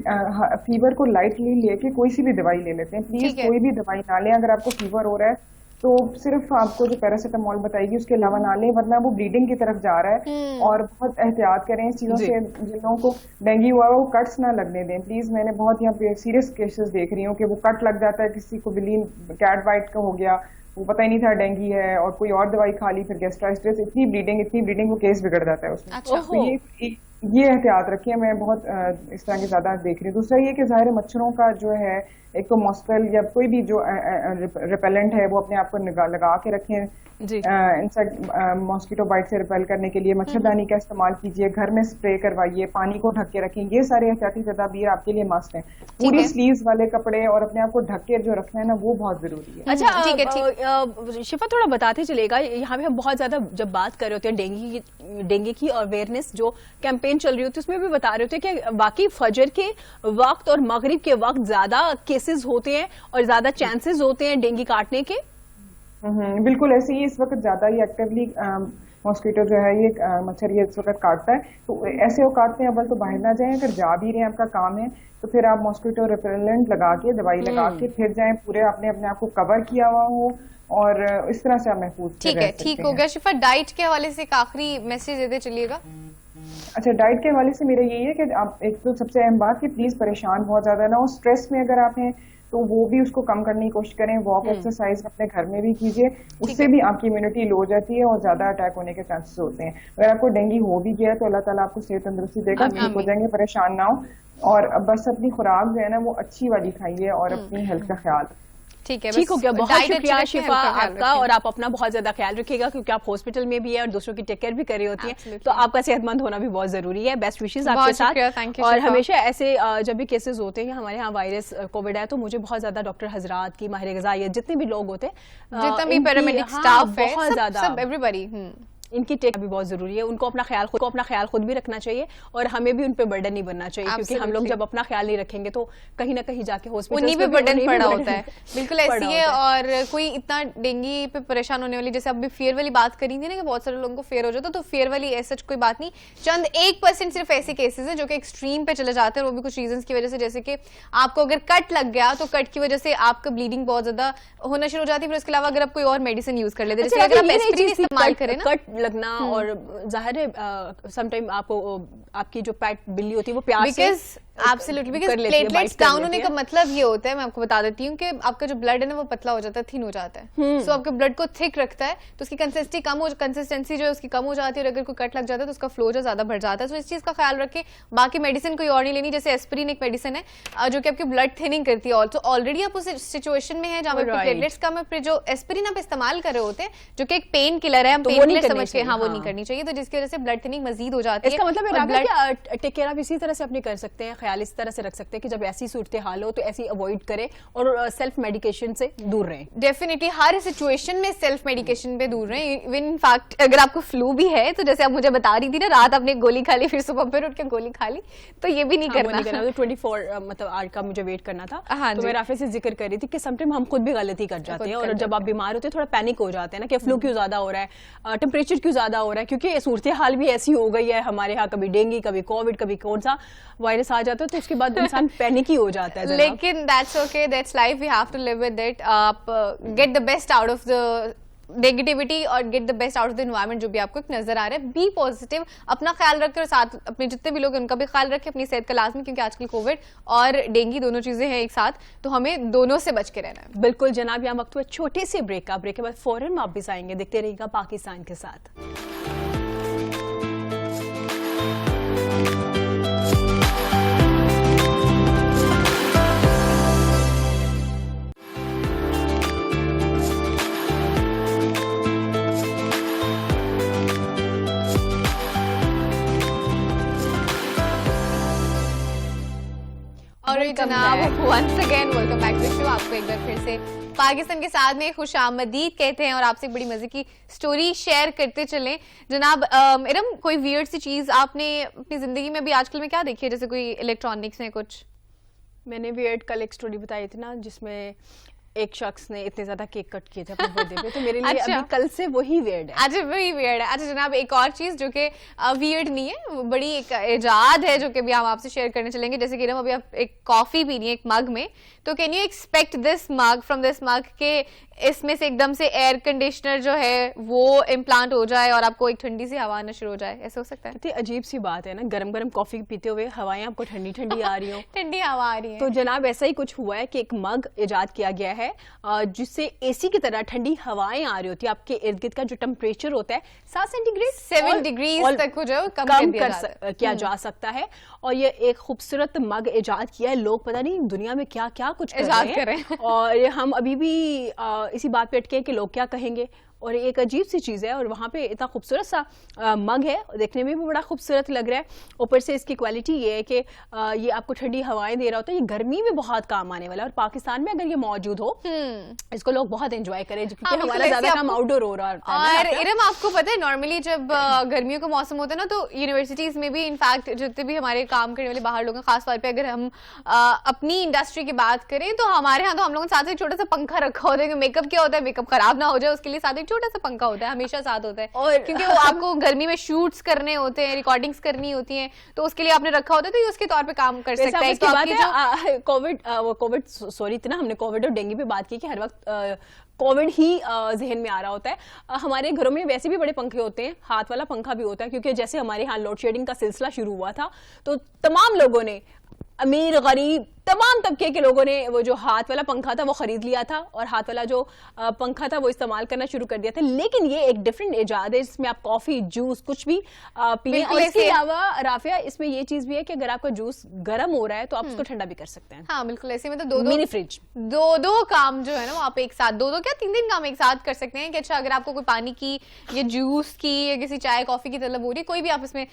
फीवर को लाइटली लेके कोई सी भी दवाई ले लेते हैं। प्लीज कोई भी दवाई ना लें। अगर आपको फीवर हो रहा है तो सिर्फ आपको जो पैरासीटामोल बताएगी उसके अलावा ना लें, वरना वो ब्लीडिंग की तरफ जा रहा है। और बहुत एहतियात करें इस चीजों से। जिन लोगों को डेंगू हुआ है वो कट्स ना लगने दें प्लीज। मैंने बहुत यहाँ पे सीरियस केसेस देख रही हूँ कि वो कट लग जाता है, किसी को बिलीन कैट वाइट का हो गया, वो पता ही नहीं था डेंगू है, और कोई और दवाई खा ली, फिर गैस्ट्राइटिस, इतनी ब्लीडिंग वो केस बिगड़ जाता है उसमें। तो ये एहतियात रखिए। मैं बहुत इस तरह के ज्यादा देख रही हूँ। दूसरा ये कि ज़ाहिर मच्छरों का जो है, एक तो मॉस्किल या कोई भी जो रिपेलेंट है वो अपने आप को लगा के रखें। इंसेक्ट मॉस्किटो बाइट से रिपेल करने के लिए मच्छरदानी का इस्तेमाल कीजिए, घर में स्प्रे करवाइए, पानी को ढक के रखें। ये सारे एहतियाती तदाबीर आपके लिए मस्ट हैं। पूरी स्लीव्स वाले कपड़े और अपने आप को ढक के जो रखना है ना, वो बहुत जरूरी है। अच्छा ठीक है, शिफा थोड़ा बताते चलेगा, यहाँ पे हम बहुत ज्यादा जब बात कर रहे होते हैं डेंगू की अवेयरनेस जो कैंपेन चल रही होती है, उसमें भी बता रहे होते हैं कि बाकी फजर के वक्त और मगरिब के वक्त ज्यादा केसेस होते हैं और ज्यादा चांसेस होते हैं डेंगू काटने के। बिल्कुल ऐसे ही इस वक्त ज्यादा ही एक्टिवली मॉस्किटो जो है ये मच्छर ये इस वक्त काटता है। तो ऐसे औकात में अव्वल तो बाहर ना जाएं। अगर जा भी रहे हैं, आपका काम है, तो फिर आप मॉस्किटो रिपेलेंट लगा के, दवाई लगा के फिर जाएं। पूरे आपने अपने आप को कवर किया हुआ हो और इस तरह से आप महफूज। ठीक है, ठीक हो गया। शिफा, डाइट के हवाले से एक आखिरी मैसेज देते चलिएगा। अच्छा, डाइट के हवाले से मेरा यही है कि आप, एक तो सबसे अहम बात कि प्लीज परेशान बहुत ज्यादा ना हो। स्ट्रेस में अगर आप हैं तो वो भी उसको कम करने की कोशिश करें। वॉक एक्सरसाइज अपने घर में भी कीजिए, उससे भी आपकी इम्यूनिटी लो हो जाती है और ज्यादा अटैक होने के चांसेस होते हैं। अगर आपको डेंगू हो भी गया तो अल्लाह ताला आपको सेहत तंदुरुस्ती देगा, ठीक हो जाएंगे, परेशान ना हो। और बस अपनी खुराक जो है ना वो अच्छी वाली खाइए और अपनी हेल्थ का ख्याल। ठीक है, ठीक हो बस गया, बहुत diet अच्छी शुक्रिया रखें, शिफा हल्का ख्याल आपका। रखें। और आप अपना बहुत ज्यादा ख्याल रखिएगा क्योंकि आप हॉस्पिटल में भी है और दूसरों की टेक केयर भी कर रही होती हैं, Absolutely. तो आपका सेहतमंद होना भी बहुत जरूरी है। बेस्ट विशेष बहुत आपके शुक्रिया, साथ। thank you, और शिफा। हमेशा ऐसे जब भी केसेस होते हैं हमारे यहाँ वायरस कोविड है, तो मुझे बहुत ज्यादा डॉक्टर हजरात की, माहिर ग़िज़ाइयत जितने भी लोग होते हैं, जितना भी इनकी- पैरामेडिक हाँ, स्टाफ है, बहुत ज्यादा सब एवरीबॉडी। इनकी टेक भी बहुत जरूरी है। उनको अपना ख्याल खुद भी रखना चाहिए और हमें भी उन पे बर्डन नहीं बनना चाहिए, क्योंकि हम लोग Absolutely. जब अपना ख्याल नहीं रखेंगे तो कहीं ना कहीं जाके हॉस्पिटल उन्हीं पे बर्डन पड़ा होता है, बिल्कुल ऐसी है। होता और कोई इतना डेंगू पे परेशान होने वाली, जैसे अभी फेयर वाली बात करी थी ना कि बहुत सारे लोगों को फेयर हो जाता, तो फेयर वाली ऐसा कोई बात नहीं। चंद 1% सिर्फ ऐसे केसेस हैं जो कि एक्सट्रीम पे चले जाते हैं, और वो भी कुछ रीजंस की वजह से, जैसे कि आपको अगर कट लग गया तो कट की वजह से आपका ब्लीडिंग बहुत ज्यादा होना शुरू हो जाती है। फिर उसके अलावा अगर आप कोई और मेडिसिन यूज कर लेते हैं, जैसे अगर आप एस्पिरिन इस्तेमाल करें ना, कट लगना, और जाहिर है समटाइम आपको आपकी जो पेट बिल्ली होती है वो प्यार से एब्सोल्युटली, बिकॉज कर लेती है, प्लेटलेट्स bite कर डाउन लेती होने है। का मतलब ये होता है, मैं आपको बता देती हूँ कि आपका जो ब्लड है ना वो पतला हो जाता है, थिन हो जाता है। सो आपके ब्लड को थिक रखता है, तो उसकी कंसिस्टेंसी जो है उसकी कम हो जाती है, और अगर कोई कट लग जाता है तो उसका फ्लो जो ज्यादा बढ़ जाता है। तो इस चीज का ख्याल रखें। बाकी मेडिसिन कोई और नहीं लेनी, जैसे एस्पिरिन एक मेडिसिन है जो कि आपकी ब्लड थिनिंग करती है। ऑल्सो ऑलरेडी आप उस सिचुएशन में है जहाँ पे प्लेटलेट्स कम है, फिर जो एस्पिरिन आप इस्तेमाल कर रहे होते हैं जो कि एक पेन किलर है, हम तो वो पेन नहीं किलर करनी समझ के, हाँ वो चाहिए, नहीं हाँ। करनी चाहिए, तो जिसकी वजह से ब्लड थिनिंग मजीद हो जाती है। इसका मतलब और है टेक केयर आप इसी तरह से अपनी कर सकते हैं, ख्याल इस तरह से रख सकते हैं कि जब ऐसी सूरत हाल हो तो ऐसी अवॉइड करें और सेल्फ मेडिकेशन से दूर रहें। डेफिनेटली हर सिचुएशन में सेल्फ मेडिकेशन पे दूर रहें। इवन इन फैक्ट अगर आपको फ्लू भी है, तो जैसे आप मुझे बता रही थी ना, रात आपने एक गोली खा ली, फिर सुबह फिर उठ के गोली खा ली, तो ये भी नहीं करना। 24 मतलब आवर का मुझे वेट करना था। हाँ तो जी। मैं राफे से जिक्र कर रही थी कि समटाइम हम खुद भी गलती कर जाते हैं, और जब आप बीमार होते हैं थोड़ा पैनिक हो जाते हैं ना कि फ्लू क्यों ज्यादा हो रहा है, टेम्परेचर क्यों ज्यादा हो रहा है, क्योंकि सूरत हाल भी ऐसी हो गई है हमारे यहाँ, कभी डेंगू, कभी कोविड, कभी कौन सा वायरस आ जाता है, तो उसके बाद इंसान पैनिक ही हो जाता है जनाब। लेकिन that's okay, that's life, we have to live with it. आप get the best out of the negativity और get the best out of the environment जो भी आपको नजर आ रहा है। बी पॉजिटिव, अपना ख्याल रखें, और साथ अपने जितने भी लोग हैं उनका भी ख्याल रखें, अपनी सेहत का लाजमी, क्योंकि आजकल कोविड और डेंगू दोनों चीजें हैं एक साथ, तो हमें दोनों से बच के रहना है। बिल्कुल जनाब, यहाँ वक्त हुआ छोटे से ब्रेक का। ब्रेक के बाद फौरन वापस आएंगे, देखते रहिएगा पाकिस्तान के साथ। और जनाब once again welcome back to show. आपको एक बार फिर से पाकिस्तान के साथ में खुश आमदीद कहते हैं, और आपसे एक बड़ी मजे की स्टोरी शेयर करते चलें। जनाब इरम, कोई वियर्ड सी चीज आपने अपनी जिंदगी में भी आजकल में क्या देखी है, जैसे कोई इलेक्ट्रॉनिक्स में कुछ? मैंने वियर्ड कल एक स्टोरी बताई थी ना, जिसमें एक शख्स ने इतने ज्यादा केक कट किए थे अपने बर्थडे पे, तो मेरे लिए अच्छा। अभी कल से वही वियर्ड है। अच्छा, वही वियर्ड है। अच्छा जनाब, एक और चीज जो कि वियर्ड नहीं है, वो बड़ी एक इजाद है जो कि भी हम आपसे शेयर करने चलेंगे। जैसे कि अभी आप एक कॉफी पी रही है एक मग में, तो can you expect this mug from this mug के इसमें से एकदम से एयर कंडीशनर जो है वो इम्प्लांट हो जाए और आपको एक ठंडी सी हवा आना शुरू हो जाए? ऐसा हो सकता है? कितनी अजीब सी बात है ना, गरम गरम कॉफी पीते हुए हवाएं आपको ठंडी ठंडी आ रही हो। ठंडी हवा आ रही है। तो जनाब ऐसा ही कुछ हुआ है कि एक मग इजाद किया गया है जिससे एसी की तरह ठंडी हवाएं आ रही होती है। आपके इर्द गिर्द का जो टेम्परेचर होता है 7 सेंटीग्रेड 7 डिग्रीज तक हो जाए, कम किया जा सकता है। और ये एक खूबसूरत मग इजाद किया है। लोग पता नहीं दुनिया में क्या क्या कुछ इजाद कर रहे हैं। और ये हम अभी भी इसी बात पे अटके हैं कि लोग क्या कहेंगे। और एक अजीब सी चीज है, और वहां पे इतना खूबसूरत सा मग है, देखने में भी बड़ा खूबसूरत लग रहा है। ऊपर से इसकी क्वालिटी ये है कि ये आपको ठंडी हवाएं दे रहा होता है। ये गर्मी में बहुत काम आने वाला है, और पाकिस्तान में अगर ये मौजूद हो इसको लोग बहुत एंजॉय करें, क्योंकि हमारा ज्यादा काम आउटडोर हो रहा होता है। और इरम, आपको पता है नॉर्मली जब गर्मियों का मौसम होता है ना, तो यूनिवर्सिटीज में भी इनफैक्ट जितने भी हमारे काम करने वाले बाहर लोग हैं, खासतौर पे अगर हम अपनी इंडस्ट्री की बात करें, तो हमारे यहाँ तो हम लोगों ने साथ एक छोटा सा पंखा रखा होता है। मेकअप क्या होता है, मेकअप खराब ना हो जाए उसके लिए साथ एक छोटा सा पंखा होता है, हमेशा साथ होता है। और क्योंकि वो आपको गर्मी में शूट्स करने होते हैं, रिकॉर्डिंग्स करनी होती हैं, तो उसके लिए आपने रखा होता है, तो ये उसके तौर पे काम कर सकता है। तो कोविड सॉरी इतना हमने कोविड और डेंगू पे बात की कि हर वक्त कोविड ही जहन में आ रहा होता है। हमारे घरों में वैसे भी बड़े पंखे होते हैं, हाथ वाला पंखा भी होता है, क्योंकि जैसे हमारे यहाँ लोड शेडिंग का सिलसिला शुरू हुआ था, तो तमाम लोगों ने, अमीर गरीब तमाम तबके के लोगों ने वो जो हाथ वाला पंखा था वो खरीद लिया था और हाथ वाला जो पंखा था वो इस्तेमाल करना शुरू कर दिया था। लेकिन ये एक डिफरेंट इजाद है जिसमें आप कॉफी, जूस कुछ भी पिए। और इसके अलावा राफिया इसमें ये चीज भी है कि अगर आपका जूस गर्म हो रहा है तो आप उसको ठंडा भी कर सकते हैं। हाँ बिल्कुल, ऐसे में तो मिनी फ्रिज दो काम जो है ना वो आप एक साथ दो क्या 3 काम एक साथ कर सकते हैं कि अच्छा अगर आपको कोई पानी की या जूस की या किसी चाय कॉफी की तलब हो रही है, कोई भी आप इसमें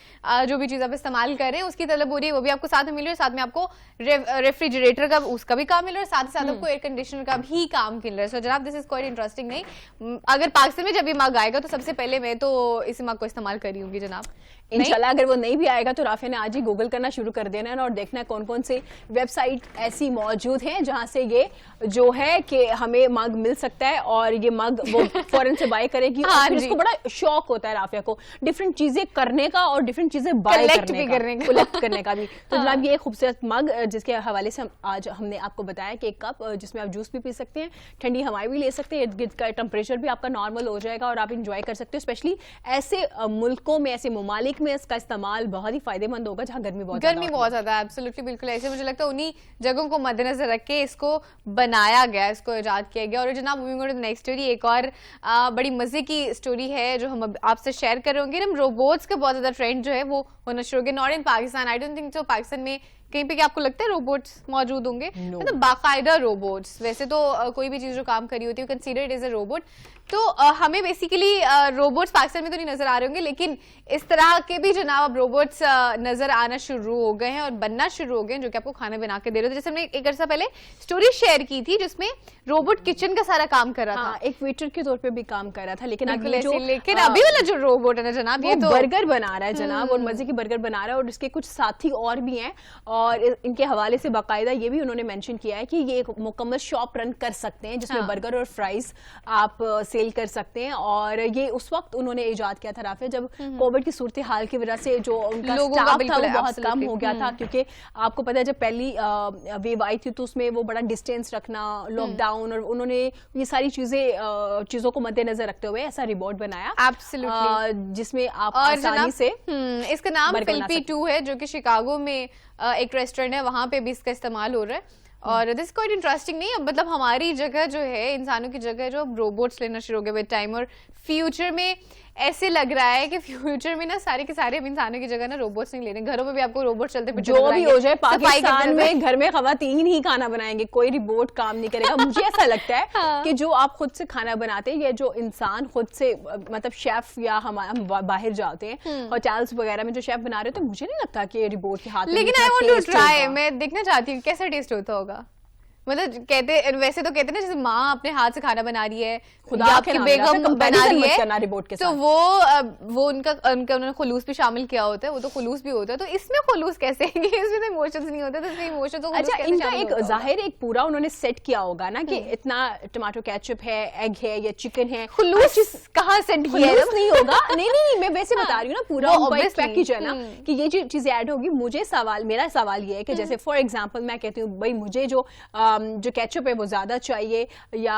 जो भी चीज आप इस्तेमाल कर रहे हैं उसकी तलब हो रही है, वो भी आपको साथ में मिल रही है, साथ में आपको रेफ्रिजरेटर का उसका भी काम मिल रहा है, साथ ही साथ आपको एयर कंडीशनर का भी काम मिल रहा है। सो जनाब दिस इज क्वाइट इंटरेस्टिंग। नहीं अगर पाकिस्तान में जब ये मग आएगा तो सबसे पहले मैं तो इस मग को इस्तेमाल करी होंगी जनाब। इंशाल्लाह अगर वो नहीं भी आएगा तो राफिया ने आज ही गूगल करना शुरू कर देना है और देखना है कौन कौन से वेबसाइट ऐसी मौजूद हैं जहां से ये जो है कि हमें मग मिल सकता है और ये मग वो फौरन से बाय करेगी। हाँ और फिर उसको बड़ा शौक होता है राफिया को डिफरेंट चीजें करने का और डिफरेंट चीजें बाय कलेक्ट करने का भी। तो जनाब ये खूबसूरत मग जिसके हवाले से आज हमने आपको बताया कि एक कप जिसमें आप जूस भी पी सकते हैं, ठंडी हवाएं भी ले सकते हैं, इसका टेम्परेचर भी आपका नॉर्मल हो जाएगा और आप इंजॉय कर सकते हो। स्पेशली ऐसे मुल्कों में, ऐसे ममालिक में इसका इस्तेमाल बहुत ही फायदेमंद होगा जहां गर्मी बहुत ज्यादा है। एब्सोल्युटली बिल्कुल ऐसे मुझे लगता है उन्हीं जगहों को मद्देनजर रख के इसको बनाया गया, इसको इजाद किया गया। और जनाब moving on to the next story, एक और बड़ी मजे की स्टोरी है जो हम आपसे शेयर कर रहे होंगे। हम रोबोट्स का बहुत ज्यादा ट्रेंड जो है वो होना शुरू हो गया, not in Pakistan. I don't think so Pakistan में कहीं पे क्या आपको लगता है रोबोट्स मौजूद होंगे? मतलब बाकायदा रोबोट्स, वैसे तो कोई भी चीज जो काम करी होती है consider it as a robot. तो हमें बेसिकली रोबोट्स पाकिस्तान में तो नहीं नजर आ रहे होंगे, लेकिन इस तरह के भी जनाब अब रोबोट्स नजर आना शुरू हो गए हैं और बनना शुरू हो गए हैं जो कि आपको खाना बना के दे रहे थे। जैसे हमने एक अर्सा पहले स्टोरी शेयर की थी जिसमें रोबोट किचन का सारा काम कर रहा था, एक वेटर के तौर पे भी काम कर रहा था। लेकिन अभी वाला जो रोबोट है ना जनाब ये तो बर्गर बना रहा है जनाब, और मजे की बर्गर बना रहा है। और इसके कुछ साथी और भी हैं और इनके हवाले से बाकायदा ये भी उन्होंने मेंशन किया है कि ये एक मुकम्मल शॉप रन कर सकते हैं जिसमें बर्गर और फ्राइज आप सेल कर सकते हैं। और ये उस वक्त उन्होंने इजाद किया था राफिया जब कोविड की सूरत हाल की वजह से जो उनका स्टाफ था वो बहुत कम हो गया था, क्योंकि आपको पता है जब पहली वेव आई थी तो उसमें वो बड़ा डिस्टेंस रखना, लॉकडाउन, और उन्होंने ये सारी चीजों को मद्देनजर रखते हुए ऐसा रिपोर्ट बनाया जिसमें आप आसानी से इसका नाम फिल्पी 2 है जो कि शिकागो में एक रेस्टोरेंट है, वहां पे भी इसका इस्तेमाल हो रहा है। और दिस क्वाइट इंटरेस्टिंग। नहीं मतलब हमारी जगह जो है, इंसानों की जगह जो रोबोट्स लेना शुरू हो गए विद टाइम, और फ्यूचर में ऐसे लग रहा है कि फ्यूचर में ना सारे के सारे इंसानों की जगह ना रोबोट्स नहीं लेने, घरों में भी आपको रोबोट चलते फिरते जो भी हो जाए। पाकिस्तान में घर में खवातीन ही खाना बनाएंगे, कोई रिबोट काम नहीं करेगा। मुझे ऐसा लगता है कि जो आप खुद से खाना बनाते हैं या जो इंसान खुद से मतलब शेफ या हम बाहर जाते हैं होटल्स वगैरह में जो शेफ बना रहे होते हैं, मुझे नहीं लगता कि रिबोट के हाथ में। लेकिन आई वांट टू ट्राई, मैं देखना चाहती हूँ कैसा टेस्ट होता होगा। मतलब कहते वैसे तो कहते ना जैसे माँ अपने हाथ से खाना बना रही है, खुदा आपकी बेगम बना रही है, रिबोट के तो वो उनका उन्होंने खुलूस भी शामिल किया होता है, वो तो खुलूस भी होता है। तो इसमें खुलूस कैसे है? इसमें तो इमोशंस नहीं होते, तो इसमें इमोशंस तो अच्छा इनका एक जाहिर एक पूरा उन्होंने सेट किया होगा ना कि इतना टमाटो केचप है, एग है या चिकन है। खुलूस कहाँ सेट किया है? नहीं होगा। नहीं मैं वैसे बता रही हूँ ना, पूरा पैकेज है ना कि ये चीजें ऐड होगी। मेरा सवाल ये है कि जैसे फॉर एग्जाम्पल मैं कहती हूँ भाई मुझे जो केचप है वो ज्यादा चाहिए या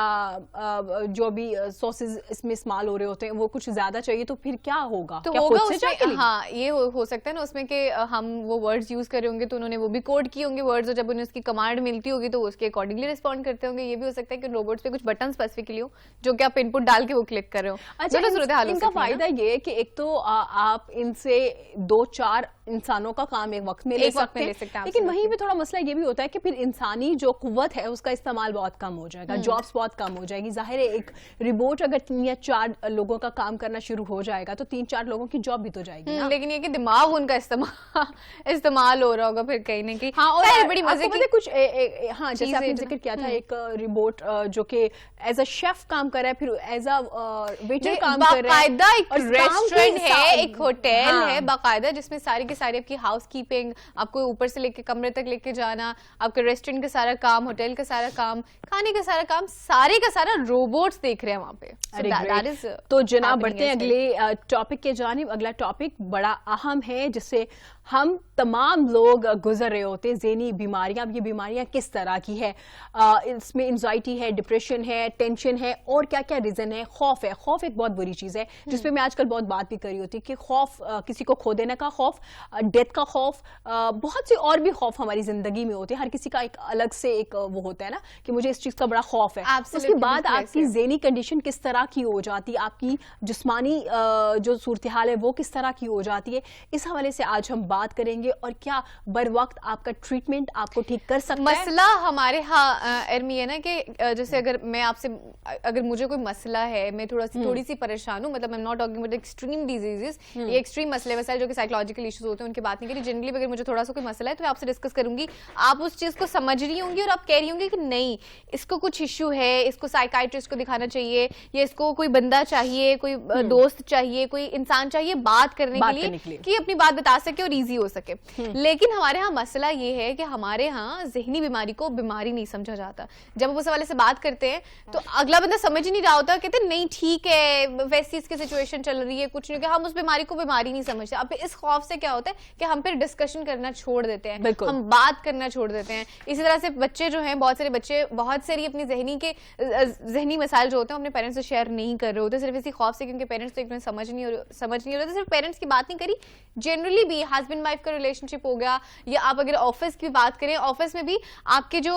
जो भी सॉसेज इसमें इस्तेमाल हो रहे होते हैं वो कुछ ज्यादा चाहिए, तो फिर क्या होगा? तो होगा उसमें, हाँ ये हो सकता है ना उसमें कि हम वो वर्ड्स यूज कर रहे होंगे तो उन्होंने वो भी कोड किए होंगे वर्ड्स, और जब उन्हें उसकी कमांड मिलती होगी तो उसके अकॉर्डिंगली रिस्पॉन्ड करते होंगे। ये भी हो सकता है कि रोबोट्स पे कुछ बटन स्पेसिफिकली हो जो कि आप इनपुट डाल के वो क्लिक कर रहे हो। अच्छा इनका फायदा ये है कि एक तो आप इनसे 2-4 इंसानों का काम एक वक्त में ले सकते हैं, लेकिन वहीं पे थोड़ा मसला ये भी होता है कि फिर इंसानी जो कुव्वत है उसका इस्तेमाल बहुत कम हो जाएगा, जॉब्स बहुत कम हो जाएगी। जाहिर है एक रिबोट अगर 3 या 4 लोगों का काम करना शुरू हो जाएगा तो 3-4 लोगों की जॉब भी तो जाएगी ना। लेकिन ये कि दिमाग उनका इस्तेमाल हो रहा होगा फिर कहीं ना कहीं। हाँ, और बड़ी मजे की कुछ हाँ जैसे आपने जिक्र किया था एक रिबोट जो कि एज अ शेफ काम कर रहा है, फिर एज अ वेटर काम कर रहा है। बाकायदा एक रेस्टोरेंट है, एक होटल है बाकायदा जिसमें सारी के सारी आपकी हाउस कीपिंग, आपको ऊपर से लेके कमरे तक लेके जाना, आपके रेस्टोरेंट का सारा काम, होटल का सारा काम, खाने का सारा काम, सारे का सारा रोबोट्स देख रहे हैं वहां पे। तो जनाब बढ़ते हैं अगले टॉपिक के जानिब। अगला टॉपिक बड़ा अहम है जिससे हम तमाम लोग गुजर रहे होते हैं ज़हनी बीमारियां। अब ये बीमारियां किस तरह की है, इसमें एंजाइटी है, डिप्रेशन है, टेंशन है, और क्या क्या रीज़न है। खौफ है, खौफ एक बहुत बुरी चीज़ है जिसपे मैं आजकल बहुत बात भी कर रही होती है कि खौफ, किसी को खो देने का खौफ, डेथ का खौफ, बहुत से और भी खौफ हमारी ज़िंदगी में होते हैं। हर किसी का एक अलग से एक वो होता है ना कि मुझे इस चीज़ का बड़ा खौफ है। उसके बाद आपकी ज़हनी कंडीशन किस तरह की हो जाती है, आपकी जिस्मानी जो सूरत हाल है वो किस तरह की हो जाती है, इस हवाले से आज हम बात करेंगे। और क्या बर वक्त आपका ट्रीटमेंट आपको ठीक कर सकता है। मसला हमारे एरमी है ना कि जैसे अगर मैं आपसे, अगर मुझे कोई मसला है, मैं थोड़ी सी परेशान हूँ, मतलब I am not talking about extreme diseases, ये एक्सट्रीम मसले वसले जो कि साइकोलॉजिकल इश्यूज होते हैं उनकी बात नहीं करी। जनरली अगर मुझे थोड़ा सा कोई मसला है तो मैं आपसे डिस्कस करूंगी, आप उस चीज को समझ रही होंगी और आप कह रही होंगी कि नहीं इसको कुछ इश्यू है, इसको साइकाइट्रिस्ट को दिखाना चाहिए, या इसको कोई बंदा चाहिए, कोई दोस्त चाहिए, कोई इंसान चाहिए बात करने के लिए कि अपनी बात बता सके और ईजी हो सके। लेकिन हमारे यहाँ मसला ये है कि हमारे यहाँ जहनी बीमारी को बीमारी नहीं समझा जाता। जब उस वाले से बात करते हैं तो अगला बंदा समझ नहीं रहा होता, कहते नहीं ठीक है वैसी इसकी सिचुएशन चल रही है, कुछ नहीं, कि हम उस बीमारी को बीमारी नहीं समझते। अब इस खौफ से क्या होता है कि हम फिर डिस्कशन करना छोड़ देते हैं, हम बात करना छोड़ देते हैं। इसी तरह से बच्चे जो हैं, बहुत सारे बच्चे बहुत सारी अपनी जहनी मसाइल जो होते हैं अपने पेरेंट्स से शेयर नहीं कर रहे होते, सिर्फ इसी खौफ से क्योंकि पेरेंट्स तो एक समझ नहीं रहे। सिर्फ पेरेंट्स की बात नहीं करी, जनरली भी हस्बैंड वाइफ का रिलेशनशिप हो गया, या आप अगर ऑफिस की बात करें, ऑफिस में भी आपके जो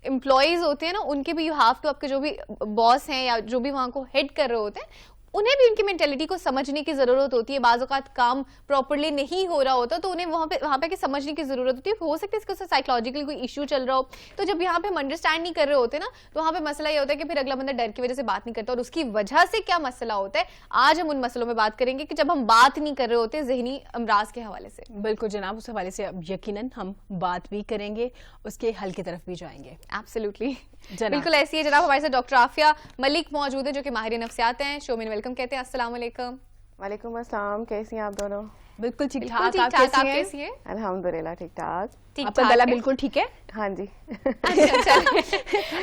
एम्प्लॉयज होते हैं ना, उनके भी यू हैव टू, आपके जो भी बॉस हैं या जो भी वहां को हेड कर रहे होते हैं, उन्हें भी उनकी मेंटेलिटी को समझने की जरूरत होती है। बाज़ औक़ात काम प्रॉपर्ली नहीं हो रहा होता तो उन्हें वहां पे समझने की जरूरत होती है। हो सकता है इसके साइकोलॉजिकली कोई इशू चल रहा हो, तो जब यहाँ पे हम अंडरस्टैंड नहीं कर रहे होते ना, तो वहां पे मसला ये होता है कि फिर अगला बंदा डर की वजह से बात नहीं करता, और उसकी वजह से क्या मसला होता है आज हम उन मसलों में बात करेंगे कि जब हम बात नहीं कर रहे होते जहनी अमराज के हवाले से। बिल्कुल जनाब, उस हवाले से अब यकीनन हम बात भी करेंगे, उसके हल की तरफ भी जाएंगे। एब्सोल्युटली, बिल्कुल ऐसी है जनाब। हमारे साथ डॉक्टर आफिया मलिक मौजूद है जो कि माहिर नफ्सियात हैं। शो में वेलकम कहते हैं। अस्सलाम वालेकुम। वालेकुम अस्सलाम, कैसी हैं आप दोनों? बिल्कुल ठीक ठाक, आप कैसी हैं? अल्हम्दुलिल्लाह ठीक ठाक। आपका गला बिल्कुल ठीक है? हाँ जी। अच्छा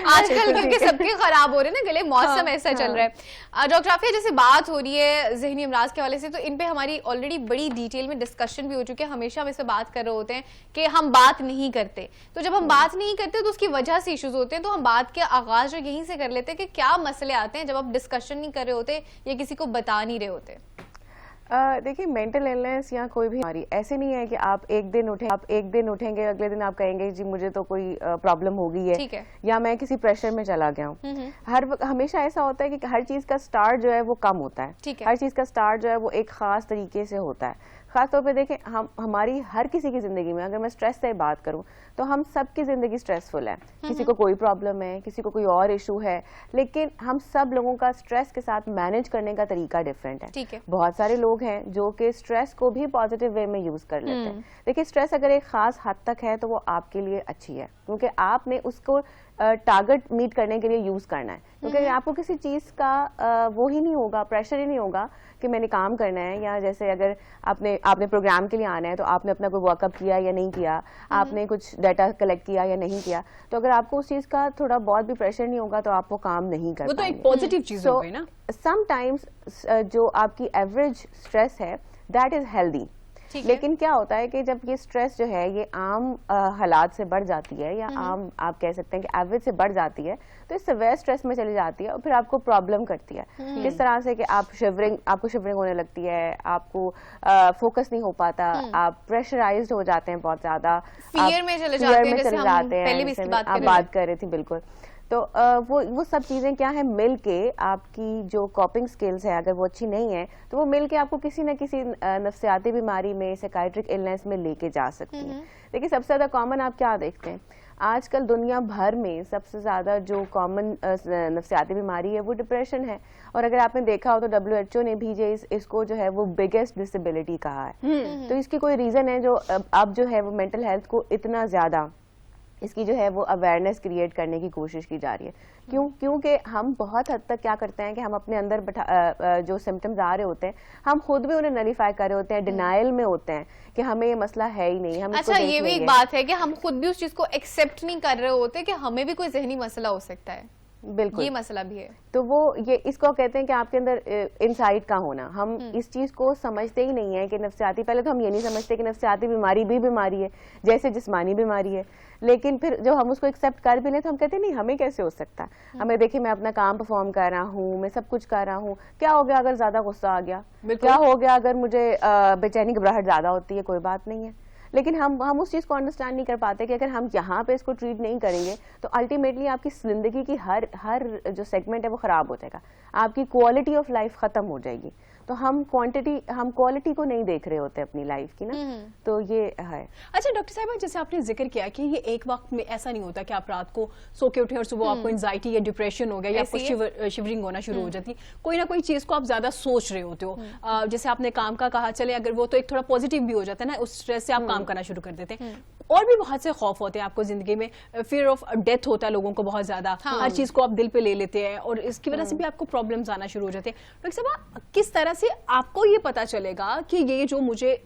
आजकल क्योंकि सबके खराब हो रहे हैं ना गले, मौसम ऐसा चल रहा है। डॉक्टर आफिया, जैसे बात हो रही है जहनी अमराज के हवाले से, तो इन पे हमारी ऑलरेडी बड़ी डिटेल में डिस्कशन भी हो चुकी है। हमेशा हम इस पे बात कर रहे होते हैं कि हम बात नहीं करते, तो जब हम बात नहीं करते तो उसकी वजह से इश्यूज होते हैं। तो हम बात के आगाज जो यहीं से कर लेते हैं कि क्या मसले आते हैं जब आप डिस्कशन नहीं कर रहे होते या किसी को बता नहीं रहे होते। देखिए, मेंटल इलनेस या कोई भी बीमारी ऐसे नहीं है कि आप एक दिन उठेंगे अगले दिन आप कहेंगे जी मुझे तो कोई प्रॉब्लम हो गई है, या मैं किसी प्रेशर में चला गया हूँ। हमेशा ऐसा होता है कि हर चीज का स्टार्ट जो है वो कम होता है, हर चीज का स्टार्ट जो है वो एक खास तरीके से होता है। खासतौर पे देखें, हमारी हर किसी की जिंदगी में, अगर मैं स्ट्रेस से बात करूं तो हम सबकी जिंदगी स्ट्रेसफुल है। किसी को कोई प्रॉब्लम है, किसी को कोई और इशू है, लेकिन हम सब लोगों का स्ट्रेस के साथ मैनेज करने का तरीका डिफरेंट है। बहुत सारे लोग हैं जो कि स्ट्रेस को भी पॉजिटिव वे में यूज कर लेते हैं। देखिए, स्ट्रेस अगर एक खास हद तक है तो वो आपके लिए अच्छी है, क्योंकि आपने उसको टारगेट मीट करने के लिए यूज करना है। क्योंकि आपको किसी चीज का वो ही नहीं होगा, प्रेशर ही नहीं होगा कि मैंने काम करना है, या जैसे अगर आपने प्रोग्राम के लिए आना है तो आपने अपना कोई वर्कअप किया या नहीं किया, आपने कुछ डाटा कलेक्ट किया या नहीं किया, तो अगर आपको उस चीज का थोड़ा बहुत भी प्रेशर नहीं होगा तो आप वो काम नहीं कर पाएंगे। वो तो एक पॉजिटिव चीज हो गई ना। समटाइम्स जो आपकी एवरेज स्ट्रेस है दैट इज हेल्दी, लेकिन क्या होता है कि जब ये स्ट्रेस जो है ये आम हालात से बढ़ जाती है, या आम आप कह सकते हैं कि एवरेज से बढ़ जाती है, तो इस सिवियर स्ट्रेस में चली जाती है और फिर आपको प्रॉब्लम करती है। किस तरह से कि आपको शिवरिंग होने लगती है, आपको फोकस नहीं हो पाता, आप प्रेशराइज्ड हो जाते हैं, बहुत ज्यादा फियर में चले जाते हैं। आप बात कर रही थी, बिल्कुल। तो वो सब चीजें क्या है, मिल के आपकी जो कॉपिंग स्किल्स है अगर वो अच्छी नहीं है तो वो मिल के आपको किसी न किसी नफ्सियाती बीमारी में, साइकाइट्रिक इलनेस में लेके जा सकती है। देखिए, सबसे ज्यादा कॉमन आप क्या देखते हैं आजकल दुनिया भर में, सबसे ज्यादा जो कॉमन नफ्सियाती बीमारी है वो डिप्रेशन है। और अगर आपने देखा हो तो WHO ने भी इसको जो है वो बिगेस्ट डिसेबिलिटी कहा है। तो इसकी कोई रीजन है जो अब जो है वो मेंटल हेल्थ को इतना ज्यादा इसकी जो है वो अवेयरनेस क्रिएट करने की कोशिश की जा रही है। क्योंकि हम बहुत हद तक क्या करते हैं कि हम अपने अंदर जो सिम्टम्स आ रहे होते हैं हम खुद भी उन्हें नलीफाई कर रहे होते हैं, डिनाइल में होते हैं कि हमें ये मसला है ही नहीं। हम अच्छा, ये भी एक बात है कि हम खुद भी उस चीज को एक्सेप्ट नहीं कर रहे होते कि हमें भी कोई जहनी मसला हो सकता है। बिल्कुल, ये मसला भी है। तो वो ये इसको कहते हैं कि आपके अंदर इनसाइट का होना। हम इस चीज को समझते ही नहीं है कि नफ्सियाती, पहले तो हम ये नहीं समझते कि नफ्सियाती बीमारी भी बीमारी है जैसे जिस्मानी बीमारी है, लेकिन फिर जब हम उसको एक्सेप्ट कर भी लें तो हम कहते हैं नहीं, हमें कैसे हो सकता है, हमें देखिए मैं अपना काम परफॉर्म कर रहा हूँ, मैं सब कुछ कर रहा हूँ, क्या हो गया अगर ज्यादा गुस्सा आ गया, क्या हो गया अगर मुझे बेचैनी घबराहट ज्यादा होती है, कोई बात नहीं है। लेकिन हम उस चीज को अंडरस्टैंड नहीं कर पाते कि अगर हम यहाँ पे इसको ट्रीट नहीं करेंगे तो अल्टीमेटली आपकी जिंदगी की हर जो सेगमेंट है वो खराब हो जाएगा, आपकी क्वालिटी ऑफ लाइफ खत्म हो जाएगी। तो हम क्वालिटी को नहीं देख रहे होते अपनी लाइफ की ना, तो ये है। अच्छा डॉक्टर साहिबा, जैसे आपने जिक्र किया कि ये एक वक्त में ऐसा नहीं होता कि आप रात को सो के उठे और सुबह आपको एंजाइटी या डिप्रेशन हो गया या आपको शिवरिंग होना शुरू हो जाती, कोई ना कोई चीज को आप ज्यादा सोच रहे होते हो। जैसे आपने काम का कहा, चले अगर वो तो एक थोड़ा पॉजिटिव भी हो जाता है ना, उस स्ट्रेस से आप काम करना शुरू कर देते हैं। और भी बहुत से खौफ होते हैं आपको जिंदगी में, फियर ऑफ डेथ होता है लोगों को बहुत ज्यादा, हर चीज को आप दिल पे ले लेते हैं और इसकी वजह से भी आपको प्रॉब्लम्स आना शुरू हो जाते हैं। डॉक्टर साहब, किस तरह से आपको ये पता चलेगा कि ये जो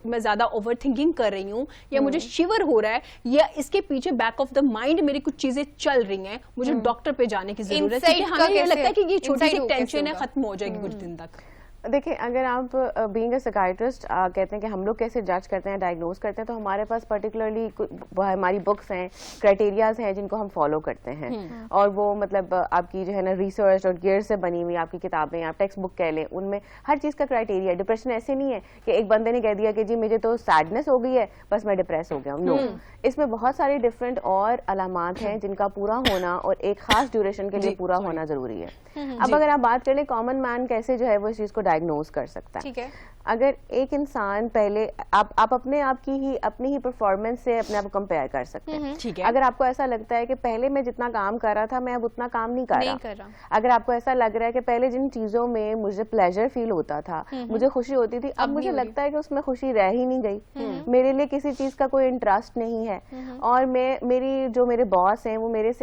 मैं ज्यादा ओवर थिंकिंग कर रही हूँ या मुझे शिवर हो रहा है या इसके पीछे बैक ऑफ द माइंड मेरी कुछ चीजें चल रही हैं, मुझे डॉक्टर पे जाने की जरूरत है, क्योंकि हमें ये लगता है कि ये छोटी सी टेंशन है, खत्म हो जाएगी कुछ दिन तक। देखिए, अगर आप बीइंग अ साइकियाट्रिस्ट कहते हैं कि हम लोग कैसे जज करते हैं, डायग्नोज करते हैं, तो हमारे पास पर्टिकुलरली हमारी बुक्स हैं, क्राइटेरियाज हैं जिनको हम फॉलो करते हैं। और वो मतलब आपकी जो है ना रिसर्च और गियर से बनी हुई आपकी किताबें, आप टेक्स्ट बुक कह लें, उनमें हर चीज़ का क्राइटेरिया है। डिप्रेशन ऐसे नहीं है कि एक बंदे ने कह दिया कि जी मुझे तो सैडनेस हो गई है बस मैं डिप्रेस हो गया हूँ। नो, इसमें बहुत सारे डिफरेंट और अलामात हैं जिनका पूरा होना और एक खास ड्यूरेशन के लिए पूरा होना जरूरी है। अब अगर आप बात करें कॉमन मैन कैसे जो है वो इस चीज को डायग्नोज कर सकता है, ठीक है। अगर एक इंसान पहले आप अपने आप की ही अपनी ही परफॉर्मेंस से अपने आप को कंपेयर कर सकते हैं, ठीक है। अगर आपको ऐसा लगता है कि पहले मैं जितना काम कर रहा था मैं अब उतना काम नहीं कर रहा, अगर आपको ऐसा लग रहा है कि पहले जिन चीजों में मुझे प्लेजर फील होता था, मुझे खुशी होती थी, अब मुझे लगता है कि उसमें खुशी रह ही नहीं गई, मेरे लिए किसी चीज का कोई इंटरेस्ट नहीं है, और मेरे बॉस हैं वो मेरे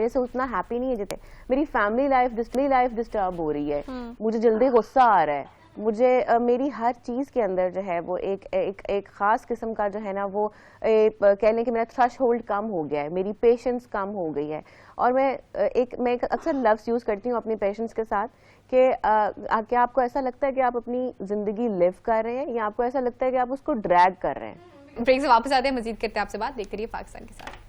से उतना हैप्पी नहीं है जितने, मेरी फैमिली लाइफ डिस्टर्ब हो रही है, मुझे जल्दी गुस्सा आ रहा है, मुझे मेरी हर चीज़ के अंदर जो है वो एक ख़ास किस्म का जो है ना वो कह लें कि मेरा थ्रेशहोल्ड कम हो गया है, मेरी पेशेंस कम हो गई है। और मैं अक्सर लफ्ज़ यूज़ करती हूँ अपनी पेशेंस के साथ कि क्या आपको ऐसा लगता है कि आप अपनी ज़िंदगी लिव कर रहे हैं या आपको ऐसा लगता है कि आप उसको ड्रैग कर रहे हैं। ब्रेक से वापस आते हैं, मजीद करते हैं आपसे बात, देखते रहिए पाकिस्तान के साथ।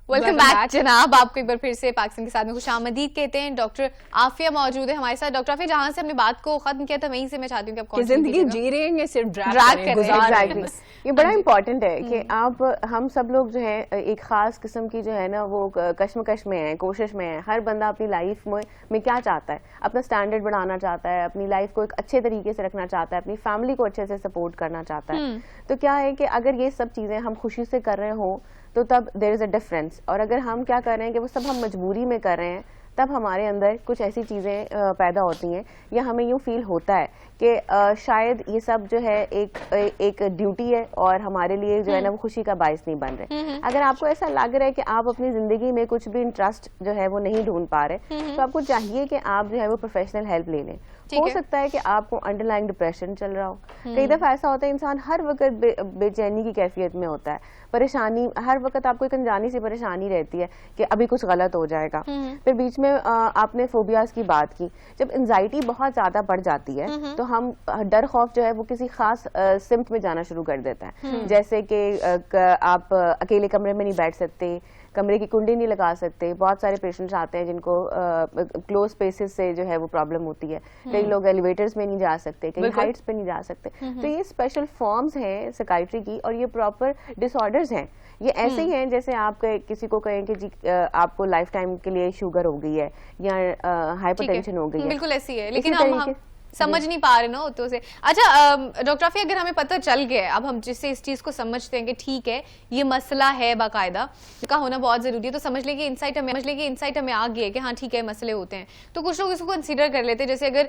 वेलकम बैक जनाब, आपको एक बार फिर से पाकिस्तान के साथ में खुशामदीद कहते हैं। डॉक्टर आफिया मौजूद है हमारे साथ। डॉक्टर आफिया, जहां से हमने बात को खत्म किया था वहीं से मैं चाहती हूँ कि आप जिंदगी जी रहे हैं सिर्फ ड्रैग कर रहे हैं। ये बड़ा इंपॉर्टेंट है कि हम सब लोग जो है एक खास किस्म की जो है ना वो कश्मकश में है, कोशिश में है। हर बंदा अपनी लाइफ में क्या चाहता है, अपना स्टैंडर्ड बढ़ाना चाहता है, अपनी लाइफ को एक अच्छे तरीके से रखना चाहता है, अपनी फैमिली को अच्छे से सपोर्ट करना चाहता है। तो क्या है कि अगर ये सब चीजें हम खुशी से कर रहे हो तो तब देयर इज अ डिफरेंस, और अगर हम क्या कर रहे हैं कि वो सब हम मजबूरी में कर रहे हैं तब हमारे अंदर कुछ ऐसी चीज़ें पैदा होती हैं या हमें यूँ फील होता है कि शायद ये सब जो है एक ड्यूटी है और हमारे लिए जो है ना वो खुशी का बायस नहीं बन रहे। अगर आपको ऐसा लग रहा है कि आप अपनी ज़िंदगी में कुछ भी इंटरेस्ट जो है वो नहीं ढूंढ पा रहे, तो आपको चाहिए कि आप जो है वो प्रोफेशनल हेल्प ले लें। हो सकता है कि आपको अंडरलाइंग डिप्रेशन चल रहा हो, कई दफ़ा ऐसा होता है इंसान हर वक्त बेचैनी की कैफियत में होता है, परेशानी हर वक्त आपको एक अनजानी सी परेशानी रहती है कि अभी कुछ गलत हो जाएगा। फिर बीच में आपने फोबियाज की बात की, जब एंजाइटी बहुत ज्यादा बढ़ जाती है तो हम डर खौफ जो है वो किसी खास सिम्ट में जाना शुरू कर देता है, जैसे कि आप अकेले कमरे में नहीं बैठ सकते, कमरे की कुंडी नहीं लगा सकते। बहुत सारे पेशेंट्स आते हैं जिनको क्लोज स्पेसेस से जो है वो प्रॉब्लम होती है, कई लोग एलिवेटर्स में नहीं जा सकते, कई हाइट्स पे नहीं जा सकते। तो ये स्पेशल फॉर्म्स हैं साइकियाट्री की और ये प्रॉपर डिसऑर्डर्स हैं। ये ऐसे ही हैं जैसे आप किसी को कहें कि जी आपको लाइफ टाइम के लिए शुगर हो गई है या हाइपरटेंशन हो गई है, बिल्कुल ऐसी है। लेकिन समझ नहीं पा रहे ना होते उसे। अच्छा डॉक्टर आफिया, अगर हमें पता चल गया, अब हम जिससे इस चीज को समझते हैं कि ठीक है ये मसला है बाकायदा का होना बहुत जरूरी है, तो समझ ले कि इंसाइट हमें आ गया कि हाँ ठीक है मसले होते हैं, तो कुछ लोग इसको कंसीडर कर लेते हैं। जैसे अगर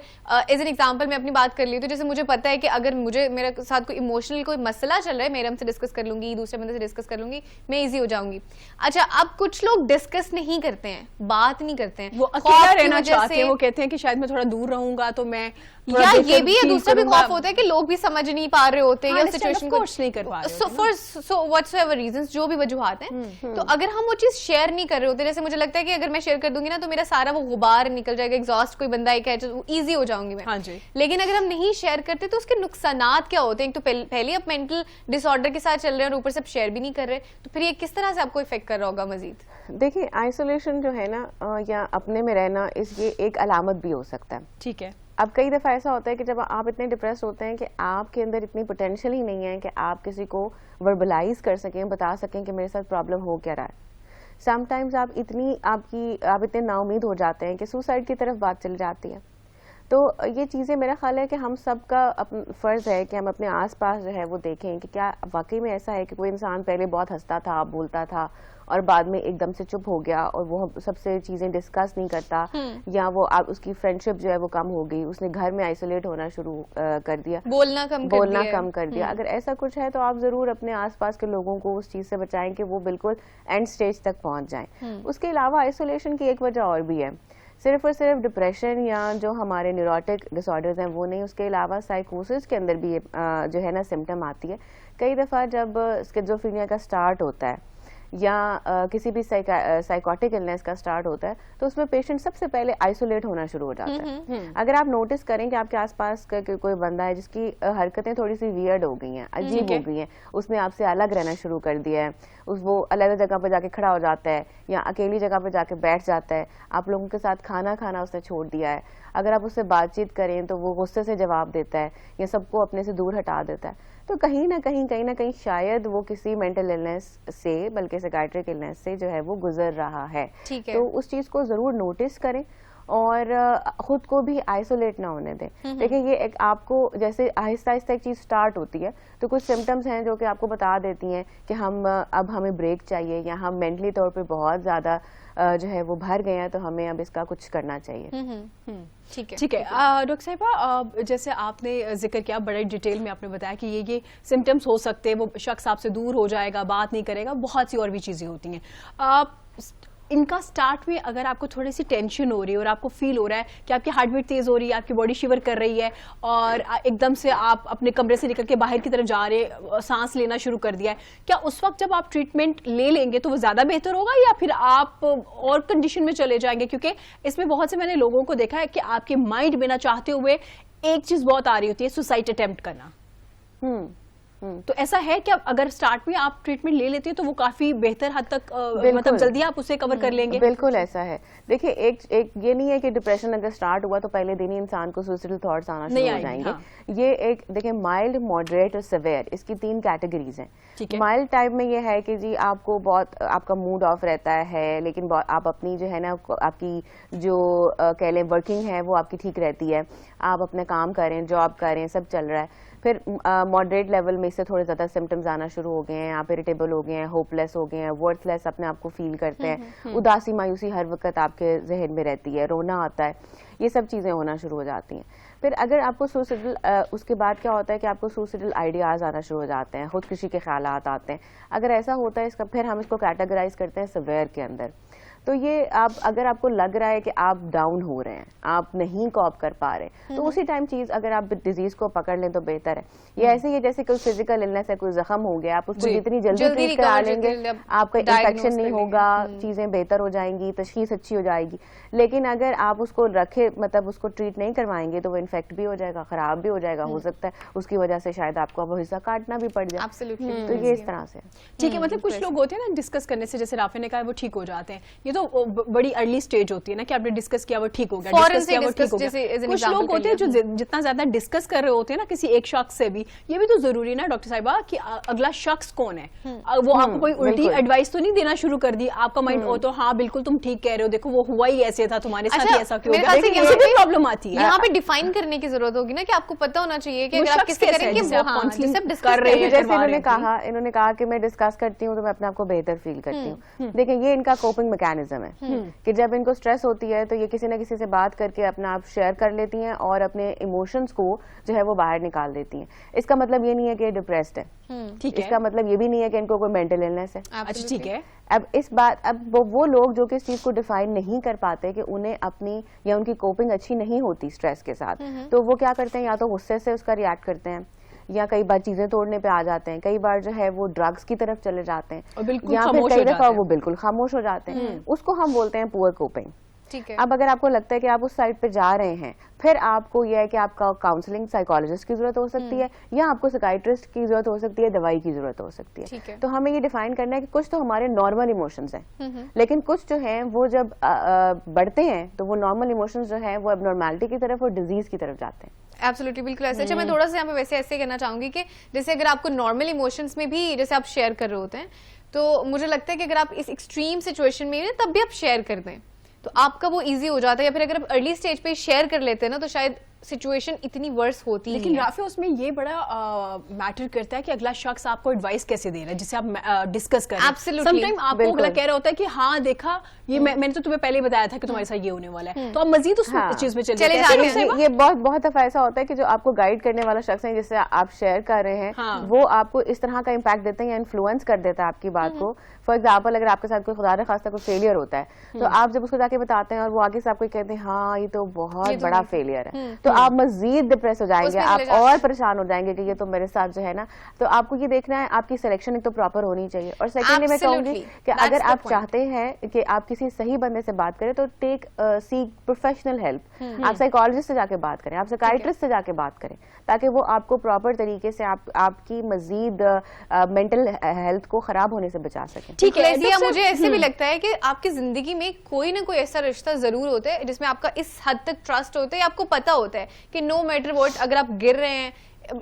एज एन एग्जाम्पल मैं अपनी बात कर ली तो जैसे मुझे पता है कि अगर मुझे मेरे साथ कोई इमोशनल कोई मसला चल रहा है, मेरे हमसे डिस्कस कर लूंगी, दूसरे बंदे से डिस्कस कर लूंगी, मैं इजी हो जाऊंगी। अच्छा अब कुछ लोग डिस्कस नहीं करते हैं, बात नहीं करते हैं, वो अकेला रहना चाहते हैं, वो कहते हैं कि शायद मैं थोड़ा दूर रहूंगा तो मैं या ये भी है, दूसरा भी खौफ होता है कि लोग भी समझ नहीं पा रहे होते हैं या सिचुएशन को नहीं कर पा रहे सो व्हाटसोएवर रीजंस, जो भी वजूहात हैं, तो अगर हम वो चीज शेयर नहीं कर रहे होते, जैसे मुझे लगता है कि अगर मैं शेयर कर दूंगी ना तो मेरा सारा वो गुबार निकल जाएगा, एग्जॉस्ट कोई बंदा एक है तो ईजी हो जाऊंगी मैं। हाँ जी। लेकिन अगर हम नहीं शेयर करते तो उसके नुकसानात क्या होते हैं? एक तो पहले आप मेंटल डिसऑर्डर के साथ चल रहे हैं और ऊपर से शेयर भी नहीं कर रहे, तो फिर ये किस तरह से आपको इफेक्ट कर रहा होगा मजीद? देखिए आइसोलेशन जो है ना या अपने में रहना, इस ये एक अलामत भी हो सकता है। ठीक है। अब कई दफ़ा ऐसा होता है कि जब आप इतने डिप्रेस होते हैं कि आपके अंदर इतनी पोटेंशियल ही नहीं है कि आप किसी को वर्बलाइज कर सकें, बता सकें कि मेरे साथ प्रॉब्लम हो क्या रहा है। समटाइम्स आप इतने नाउमीद हो जाते हैं कि सुसाइड की तरफ बात चली जाती है। तो ये चीज़ें मेरा ख्याल है कि हम सबका फ़र्ज़ है कि हम अपने आसपास जो है वो देखें कि क्या वाकई में ऐसा है कि कोई इंसान पहले बहुत हंसता था, बोलता था और बाद में एकदम से चुप हो गया और वो सबसे चीज़ें डिस्कस नहीं करता, या वो उसकी फ्रेंडशिप जो है वो कम हो गई, उसने घर में आइसोलेट होना शुरू कर दिया, बोलना कम कर दिया। अगर ऐसा कुछ है तो आप ज़रूर अपने आसपास के लोगों को उस चीज़ से बचाएं कि वो बिल्कुल एंड स्टेज तक पहुँच जाएं। उसके अलावा आइसोलेशन की एक वजह और भी है, सिर्फ और सिर्फ डिप्रेशन या जो हमारे न्यूरोटिक डिसऑर्डर्स हैं वो नहीं, उसके अलावा साइकोसिस के अंदर भी ये जो है ना सिम्टम आती है। कई दफ़ा जब स्किज़ोफ्रेनिया का स्टार्ट होता है या किसी भी साइकोटिक इलनेस का स्टार्ट होता है तो उसमें पेशेंट सबसे पहले आइसोलेट होना शुरू हो जाता है। अगर आप नोटिस करें कि आपके आसपास का कोई बंदा है जिसकी हरकतें थोड़ी सी वियर्ड हो गई हैं, अजीब हो गई हैं, उसने आपसे अलग रहना शुरू कर दिया है, वो अलग जगह पर जाके खड़ा हो जाता है या अकेली जगह पर जाके बैठ जाता है, आप लोगों के साथ खाना खाना उसने छोड़ दिया है, अगर आप उससे बातचीत करें तो वो गुस्से से जवाब देता है या सबको अपने से दूर हटा देता है, तो कहीं ना कहीं शायद वो किसी मेंटल इलनेस से, बल्कि साइकियाट्रिक इलनेस से जो है वो गुजर रहा है। तो उस चीज़ को ज़रूर नोटिस करें और खुद को भी आइसोलेट ना होने दें। देखिए ये एक आपको जैसे आहिस्ता आहिस्ता एक चीज़ स्टार्ट होती है तो कुछ सिम्टम्स हैं जो कि आपको बता देती हैं कि अब हमें ब्रेक चाहिए या हम मेंटली तौर पे बहुत ज़्यादा जो है वो भर गए हैं, तो हमें अब इसका कुछ करना चाहिए। ठीक है डॉक्टर साहिबा, जैसे आपने जिक्र किया बड़े डिटेल में, आपने बताया कि ये सिम्टम्स हो सकते हैं, वो शख्स आपसे दूर हो जाएगा, बात नहीं करेगा, बहुत सी और भी चीज़ें होती हैं। इनका स्टार्ट में अगर आपको थोड़ी सी टेंशन हो रही है और आपको फील हो रहा है कि आपकी हार्ट बीट तेज हो रही है, आपकी बॉडी शिवर कर रही है और एकदम से आप अपने कमरे से निकल के बाहर की तरफ जा रहे, सांस लेना शुरू कर दिया है, क्या उस वक्त जब आप ट्रीटमेंट ले लेंगे तो वो ज्यादा बेहतर होगा या फिर आप और कंडीशन में चले जाएंगे? क्योंकि इसमें बहुत से मैंने लोगों को देखा है कि आपके माइंड में ना चाहते हुए एक चीज बहुत आ रही होती है, सुसाइड अटेम्प्ट करना। तो ऐसा है कि अगर स्टार्ट में आप ट्रीटमेंट ले लेते हैं तो वो काफी बेहतर हद तक मतलब जल्दी आप उसे कवर कर लेंगे? बिल्कुल ऐसा है। देखिए एक ये नहीं है कि डिप्रेशन अगर स्टार्ट हुआ तो पहले दिन ही इंसान को सुसाइडल थॉट्स आना शुरू हो जाएंगे। ये एक देखिए माइल्ड, मॉडरेट और सिवियर, इसकी 3 कैटेगरीज हैं। माइल्ड टाइप में ये है कि जी आपको बहुत आपका मूड ऑफ रहता है लेकिन आप अपनी जो है ना आपकी जो कह लें वर्किंग है वो आपकी ठीक रहती है, आप अपना काम करें, जॉब करें, सब चल रहा है। फिर मॉडरेट लेवल में इससे थोड़े ज़्यादा सिम्टम्स आना शुरू हो गए हैं, आप इरिटेबल हो गए हैं, होपलेस हो गए हैं, वर्थलेस अपने आप को फील करते हैं, उदासी मायूसी हर वक्त आपके जहन में रहती है, रोना आता है, ये सब चीज़ें होना शुरू हो जाती हैं। फिर अगर आपको सुसाइडल उसके बाद क्या होता है कि आपको सुसाइडल आइडियाज़ आना शुरू हो जाते हैं, खुदकुशी के ख्यालात आते हैं। अगर ऐसा होता है फिर हम इसको कैटेगराइज करते हैं सिवियर के अंदर। तो ये अगर आपको लग रहा है कि आप डाउन हो रहे हैं, आप नहीं कॉप कर पा रहे, तो उसी टाइम चीज अगर आप डिजीज को पकड़ लें तो बेहतर है। ये ऐसे ही जैसे कोई फिजिकल इलनेस है, कोई जख्म हो गया, आप उसको जितनी जल्दी ट्रीट करा लेंगे आपका इन्फेक्शन नहीं होगा, चीजें बेहतर हो जाएंगी, तशखीस अच्छी हो जाएगी। लेकिन अगर आप उसको रखे मतलब उसको ट्रीट नहीं करवाएंगे तो वो इन्फेक्ट भी हो जाएगा, खराब भी हो जाएगा, हो सकता है उसकी वजह से शायद आपको अब हिस्सा काटना भी पड़ जाए। तो ये इस तरह से ठीक है। मतलब कुछ लोग होते हैं ना डिस्कस करने से, जैसे राफे ने कहा, वो ठीक हो जाते हैं। ये तो बड़ी अर्ली स्टेज होती है ना कि आपने डिस्कस किया वो ठीक हो गया, Foreign डिस्कस किया वो ठीक हो जैसे as गया। an कुछ example लोग होते हैं जो जितना ज्यादा डिस्कस कर रहे होते हैं ना किसी एक शख्स से भी, ये भी तो जरूरी है ना डॉक्टर साहिबा कि अगला शख्स कौन है, वो आपको कोई उल्टी एडवाइस तो नहीं देना शुरू कर दी, आपका माइंड हो तो हाँ बिल्कुल तुम ठीक कह रहे हो, देखो वो हुआ ही ऐसे था, तुम्हारे साथ ही ऐसा क्यों हो गया, ये भी प्रॉब्लम आती है। यहाँ पे डिफाइन करने की जरूरत होगी ना कि आपको पता होना चाहिए कि अगर आप किसी करेंगे कर रहे हैं, जैसे इन्होंने कहा कि मैं डिस्कस करती हूँ तो मैं अपने आप को बेहतर फील करती हूँ। देखिए ये इनका कोपिंग मैकेनिज्म है कि जब इनको स्ट्रेस होती है तो ये किसी ना किसी से बात करके अपना आप शेयर कर लेती हैं और अपने इमोशंस को जो है वो बाहर निकाल देती हैं। इसका मतलब ये नहीं है कि डिप्रेस्ड है, ठीक है, इसका मतलब ये भी नहीं है कि इनको कोई मेंटल इलनेस है। अच्छा ठीक है। अब वो लोग जो कि इस चीज को डिफाइन नहीं कर पाते कि उन्हें अपनी या उनकी कोपिंग अच्छी नहीं होती स्ट्रेस के साथ, तो वो क्या करते हैं, या तो गुस्से से उसका रिएक्ट करते हैं, या कई बार चीजें तोड़ने पे आ जाते हैं, कई बार जो है वो ड्रग्स की तरफ चले जाते हैं, या फिर कई दफा वो बिल्कुल खामोश हो जाते हैं। उसको हम बोलते हैं पुअर कोपिंग। ठीक है। अब अगर आपको लगता है कि आप उस साइड पे जा रहे हैं, फिर आपको यह है कि आपका काउंसलिंग साइकोलॉजिस्ट की जरूरत हो सकती है, या आपको साइकाइट्रिस्ट की जरूरत हो सकती है, दवाई की जरूरत हो सकती है। तो हमें ये डिफाइन करना है कि कुछ तो हमारे नॉर्मल इमोशंस हैं, लेकिन कुछ जो हैं वो जब बढ़ते हैं तो वो नॉर्मल इमोशंस जो है वो एबनॉर्मलिटी की तरफ और डिजीज की तरफ जाते हैं। एब्सोल्युटली, बिल्कुल ऐसे। अच्छा मैं थोड़ा सा यहाँ पे वैसे ऐसे कहना चाहूंगी कि जैसे अगर आपको नॉर्मल इमोशंस में भी जैसे आप शेयर कर रहे होते हैं, तो मुझे लगता है कि अगर आप इस एक्सट्रीम सिचुएशन में तब भी आप शेयर कर दें तो आपका वो इजी हो जाता है, या फिर अगर आप अर्ली स्टेज पे शेयर कर लेते हैं ना तो शायद सिचुएशन इतनी वर्स होती है। लेकिन राफी उसमें ये बड़ा मैटर करता है कि अगला शख्स आपको एडवाइस कैसे दे रहा है, जिससे आप डिस्कस करें। समटाइम आपको अगला कह रहा होता है कि हाँ देखा ये मैंने तो तुम्हें पहले ही बताया था कि तुम्हारे साथ ये होने वाला है, तो आप मजीद उस चीज में चले जाते हैं। ये बहुत दफा ऐसा होता है कि जो आपको गाइड करने वाला शख्स है जिससे आप शेयर कर रहे हैं, वो आपको इस तरह का इम्पैक्ट देते हैं या इन्फ्लुएंस कर देता है आपकी बात को। फॉर एग्जाम्पल अगर आपके साथ कोई खुदा न खास्ता कोई फेलियर होता है, तो आप जब उसको जाके बताते हैं और वो आगे से आपको कहते हैं हाँ ये तो बहुत बड़ा फेलियर है, तो आप मजीद डिप्रेस हो जाएंगे, आप और परेशान हो जाएंगे कि ये तो मेरे साथ जो है ना। तो आपको ये देखना है आपकी सिलेक्शन एक तो प्रॉपर होनी चाहिए, और सेकेंडली मैं कहूंगी कि अगर आप चाहते हैं कि आप किसी सही बंदे से बात करें तो सीक प्रोफेशनल हेल्प। आप साइकोलॉजिस्ट से जाके बात करें, आप साइकाइट्रिस्ट से जाके बात करें, ताकि वो आपको प्रॉपर तरीके से आपकी मजीद मेंटल हेल्थ को खराब होने से बचा सके। ठीक है। मुझे ऐसे भी लगता है कि आपकी जिंदगी में कोई ना कोई ऐसा रिश्ता जरूर होता है जिसमें आपका इस हद तक ट्रस्ट होता है, आपको पता होता है कि नो मैटर व्हाट अगर आप गिर रहे हैं,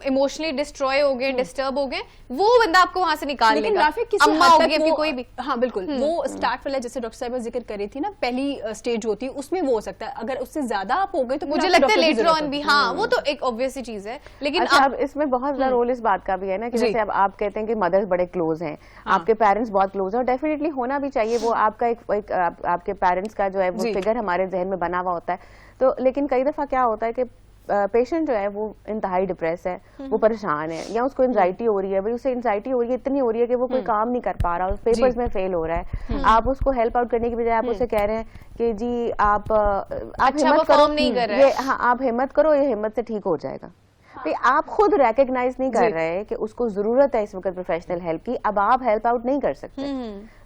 इमोशनली डिस्ट्रॉय हो गए, डिस्टर्ब हो गए, वो बंदा आपको वहां से निकाल लेगा। अम्मा होगी आपकी कोई भी, हाँ बिल्कुल वो स्टार्ट वाला जैसे डॉक्टर साहिबा जिक्र कर रही थी ना, पहली स्टेज होती है उसमें वो हो सकता है, अगर उससे ज्यादा आप हो गए तो मुझे लगता है लेटर ऑन भी, हाँ वो तो एक ऑब्वियस चीज है। लेकिन अब इसमें बहुत ज्यादा रोल इस बात का भी है ना कि जैसे अब आप कहते हैं कि मदर्स बड़े क्लोज हैं, आपके पेरेंट्स बहुत क्लोज है, और डेफिनेटली होना भी चाहिए, वो आपका एक आपके पेरेंट्स का जो है वो फिगर हमारे जहन में बना हुआ होता है। तो लेकिन कई दफा क्या होता है कि पेशेंट जो है वो इंतहाई डिप्रेस है, वो परेशान है, या उसको एंजाइटी हो रही है, भाई उसे एंजाइटी हो रही है, इतनी हो रही है कि वो कोई काम नहीं कर पा रहा, उस पेपर्स में फेल हो रहा है। आप उसको हेल्प आउट करने की बजाय आप उसे कह रहे हैं कि जी आप हिम्मत करो, नहीं कर रहे, हाँ आप हिम्मत करो, ये हिम्मत से ठीक हो जाएगा। भाई आप खुद रिकॉग्नाइज नहीं कर रहे कि उसको जरूरत है इस वक्त प्रोफेशनल हेल्प की, अब आप हेल्प आउट नहीं कर सकते,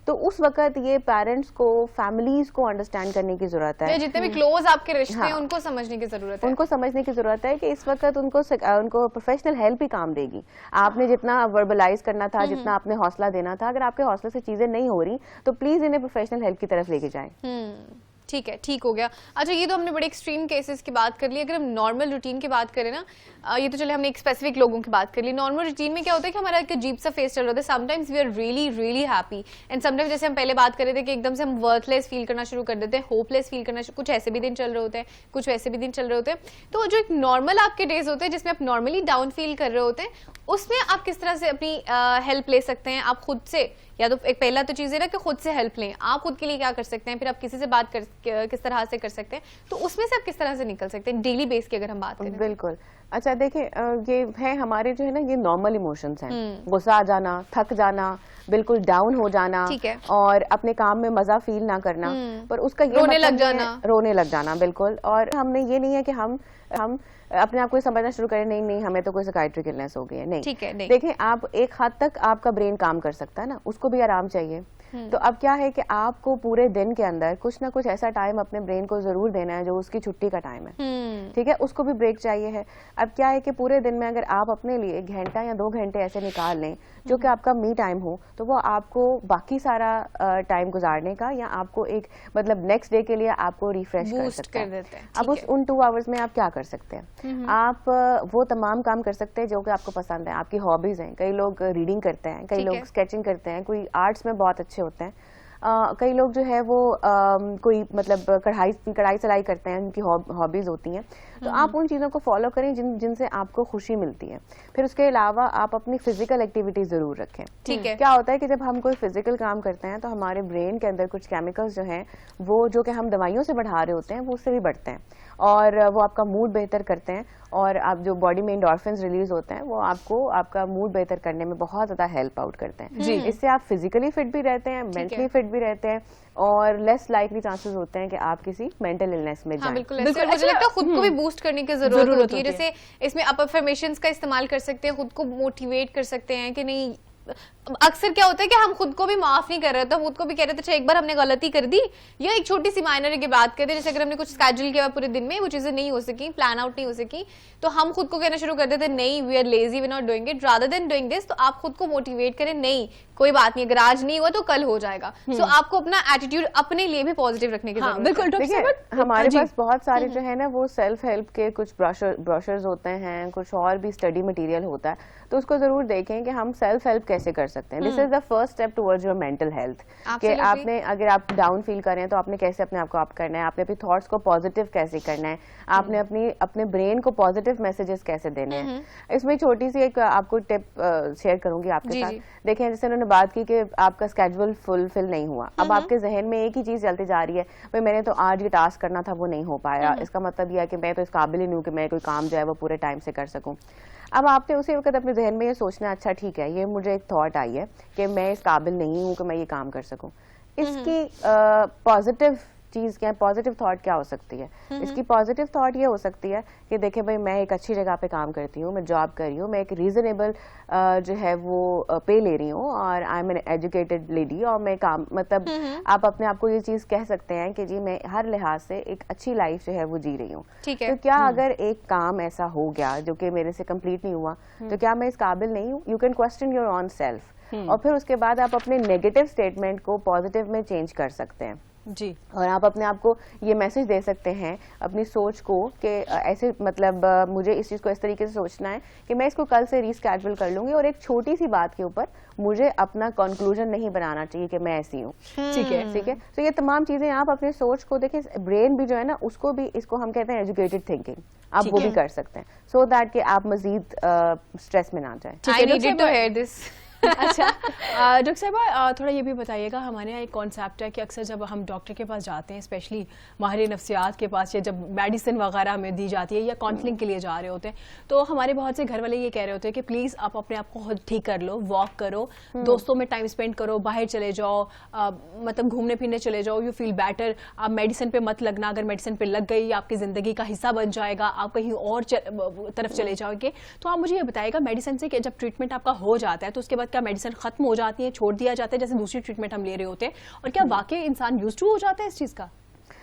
तो उस वक्त ये पेरेंट्स को, फैमिलीज को अंडरस्टैंड करने की जरूरत है। जितने भी क्लोज आपके रिश्ते हैं उनको समझने की जरूरत है, उनको समझने की जरूरत है कि इस वक्त उनको प्रोफेशनल हेल्प ही काम देगी। आपने जितना वर्बलाइज करना था, जितना आपने हौसला देना था, अगर आपके हौसले से चीजें नहीं हो रही तो प्लीज इन्हें प्रोफेशनल हेल्प की तरफ लेके जाएं। ठीक है, ठीक हो गया। अच्छा ये तो हमने बड़े एक्सट्रीम केसेस की बात कर ली, अगर हम नॉर्मल रूटीन की बात करें ना, ये तो चले हमने एक स्पेसिफिक लोगों की बात कर ली। नॉर्मल रूटीन में क्या होता है कि हमारा एक अजीब सा फेस चल रहा होता है, sometimes we are really really happy, and sometimes जैसे हम पहले बात कर रहे थे कि एकदम से हम वर्थलेस फील करना शुरू कर देते हैं, होपलेस फील करना, कुछ ऐसे भी दिन चल रहे होते हैं, कुछ वैसे भी दिन चल रहे होते हैं। तो जो एक नॉर्मल आपके डेज होते हैं जिसमें आप नॉर्मली डाउन फील कर रहे होते हैं, उसमें आप किस तरह से अपनी हेल्प ले सकते हैं? आप खुद से, या तो एक पहला तो चीज है ना कि खुद से हेल्प लें, आप खुद के लिए क्या कर सकते हैं, फिर आप किसी से बात किस तरह से कर सकते हैं, तो उसमें से आप किस तरह से निकल सकते हैं डेली बेस की अगर हम बात करें? बिल्कुल। अच्छा देखिए ये है हमारे जो है ना, ये नॉर्मल इमोशंस हैं, गुस्सा आ जाना, थक जाना, बिल्कुल डाउन हो जाना, और अपने काम में मजा फील ना करना, पर उसका ये रोने लग जाना, रोने लग जाना, बिल्कुल। और हमने ये नहीं है कि हम अपने आप को समझना शुरू करें नहीं नहीं हमें तो कोई साइकियाट्रिक इलनेस हो गई है, नहीं। ठीक है, नहीं। देखें, आप एक हद तक आपका ब्रेन काम कर सकता है ना, उसको भी आराम चाहिए। तो अब क्या है कि आपको पूरे दिन के अंदर कुछ ना कुछ ऐसा टाइम अपने ब्रेन को जरूर देना है जो उसकी छुट्टी का टाइम है, ठीक है, उसको भी ब्रेक चाहिए है। अब क्या है कि पूरे दिन में अगर आप अपने लिए घंटा या 2 घंटे ऐसे निकाल लें जो कि आपका मी टाइम हो, तो वो आपको बाकी सारा टाइम गुजारने का या आपको एक मतलब नेक्स्ट डे के लिए आपको रिफ्रेश कर सकता है। अब उन 2 आवर्स में आप क्या कर सकते हैं? आप वो तमाम काम कर सकते हैं जो कि आपको पसंद है, आपकी हॉबीज हैं। कई लोग रीडिंग करते हैं, कई लोग स्केचिंग करते हैं, कोई आर्ट्स में बहुत अच्छे होते हैं, कई लोग जो है वो कोई मतलब कढ़ाई सिलाई करते हैं, उनकी हॉबीज होती हैं। तो आप उन चीज़ों को फॉलो करें जिनसे आपको खुशी मिलती है। फिर उसके अलावा आप अपनी फिजिकल एक्टिविटी जरूर रखें। ठीक है। क्या होता है कि जब हम कोई फिजिकल काम करते हैं तो हमारे ब्रेन के अंदर कुछ केमिकल्स जो हैं वो जो कि हम दवाइयों से बढ़ा रहे होते हैं वो उससे भी बढ़ते हैं और वो आपका मूड बेहतर करते हैं और आप जो बॉडी में एंडोर्फिन्स रिलीज होते हैं वो आपको आपका मूड बेहतर करने में बहुत ज्यादा हेल्प आउट करते हैं। इससे आप फिजिकली फिट भी रहते हैं, मेंटली फिट भी रहते हैं और लेस लाइकली चांसेस होते हैं कि आप किसी मेंटल इलनेस में जाएं। बिल्कुल, मुझे लगता है खुद को भी बूस्ट करने की जरूरत होती है। जैसे इसमें आप अफर्मेशंस का इस्तेमाल कर सकते हैं, खुद को मोटिवेट कर सकते हैं कि नहीं। अक्सर क्या होता है कि हम खुद को भी माफ नहीं कर रहे, तो खुद को भी कह रहे थे अच्छा एक बार हमने गलती कर दी या एक छोटी सी माइनर की बात कर दी, जैसे अगर हमने कुछ स्केड्यूल किया पूरे दिन में वो चीजें नहीं हो सकी, प्लान आउट नहीं हो सकी, तो हम खुद को कहना शुरू कर देते नहीं we are lazy, we not doing it, rather than doing this. तो आप खुद को मोटिवेट करें, नहीं कोई बात नहीं, अगर आज नहीं हुआ तो कल हो जाएगा। सो आपको अपना एटीट्यूड अपने लिए भी पॉजिटिव रखने की जरूरत है। देखिए हमारे पास बहुत सारे जो है ना वो सेल्फ हेल्प के कुछ ब्रोशर्स होते हैं, कुछ और भी स्टडी मटेरियल होता है, तो उसको जरूर देखें कि हम सेल्फ हेल्प कैसे कर सकते हैं। This is the first step towards your mental health, कि आपने अगर आप डाउन फील कर रहे हैं तो आपने कैसे अपने आप को अप करना है, आपने अपनी थॉट्स को पॉजिटिव कैसे करना है, आपने अपने ब्रेन को पॉजिटिव मैसेजेस कैसे देने हैं। इसमें छोटी सी एक आपको टिप शेयर करूंगी आपके साथ। देखें, जैसे उन्होंने बात की कि आपका स्केड्यूल फुलफिल नहीं हुआ, अब आपके जहन में एक ही चीज चलती जा रही है, भाई मैंने तो आज ये टास्क करना था वो नहीं हो पाया, इसका मतलब यह है कि मैं तो इस काबिल ही नहीं हूँ कि मैं कोई काम जो है वो पूरे टाइम से कर सकूं। अब आपने उसी वक्त अपने जहन में ये सोचना, अच्छा ठीक है ये मुझे एक थॉट आई है कि मैं इस काबिल नहीं हूँ कि मैं ये काम कर सकूं। इसकी पॉजिटिव चीज क्या है, पॉजिटिव थॉट क्या हो सकती है? इसकी पॉजिटिव थॉट ये हो सकती है कि देखें भाई मैं एक अच्छी जगह पे काम करती हूँ, मैं जॉब कर रही हूँ, मैं एक रीजनेबल जो है वो पे ले रही हूँ और I am an educated lady और मैं काम मतलब आप अपने आप को ये चीज कह सकते हैं कि जी मैं हर लिहाज से एक अच्छी लाइफ जो है वो जी रही हूँ। तो क्या अगर एक काम ऐसा हो गया जो कि मेरे से कंप्लीट नहीं हुआ तो क्या मैं इस काबिल नहीं हूँ? You can question your on self और फिर उसके बाद आप अपने नेगेटिव स्टेटमेंट को पॉजिटिव में चेंज कर सकते हैं जी। और आप अपने आप को ये मैसेज दे सकते हैं अपनी सोच को कि ऐसे मतलब मुझे इस चीज को इस तरीके से सोचना है कि मैं इसको कल से रीस्केड्यूल कर लूंगी और एक छोटी सी बात के ऊपर मुझे अपना कंक्लूजन नहीं बनाना चाहिए कि मैं ऐसी हूँ। ठीक है। तो ये तमाम चीजें आप अपनी सोच को देखें, ब्रेन भी जो है ना उसको भी, इसको हम कहते हैं एजुकेटेड थिंकिंग, आप वो भी कर सकते हैं सो दैट कि आप मजीद स्ट्रेस में ना जाए। अच्छा डॉक्टर साहबा थोड़ा ये भी बताइएगा, हमारे यहाँ एक कॉन्सेप्ट है कि अक्सर जब हम डॉक्टर के पास जाते हैं, स्पेशली माहिर नफ्सियात के पास, या जब मेडिसिन वगैरह हमें दी जाती है या काउंसलिंग के लिए जा रहे होते हैं, तो हमारे बहुत से घर वाले ये कह रहे होते हैं कि प्लीज आप अपने आप को खुद ठीक कर लो, वॉक करो, दोस्तों में टाइम स्पेंड करो, बाहर चले जाओ, मतलब घूमने फिरने चले जाओ, यू फील बेटर, आप मेडिसिन पे मत लगना, अगर मेडिसिन पे लग गई आपकी जिंदगी का हिस्सा बन जाएगा, आप कहीं और तरफ चले जाओगे। तो आप मुझे ये बताइएगा, मेडिसिन से जब ट्रीटमेंट आपका हो जाता है तो उसके बाद क्या मेडिसिन खत्म हो जाती है, छोड़ दिया जाता है जैसे दूसरी ट्रीटमेंट हम ले रहे होते हैं, और क्या वाकई इंसान यूज्ड टू हो जाता है इस चीज का,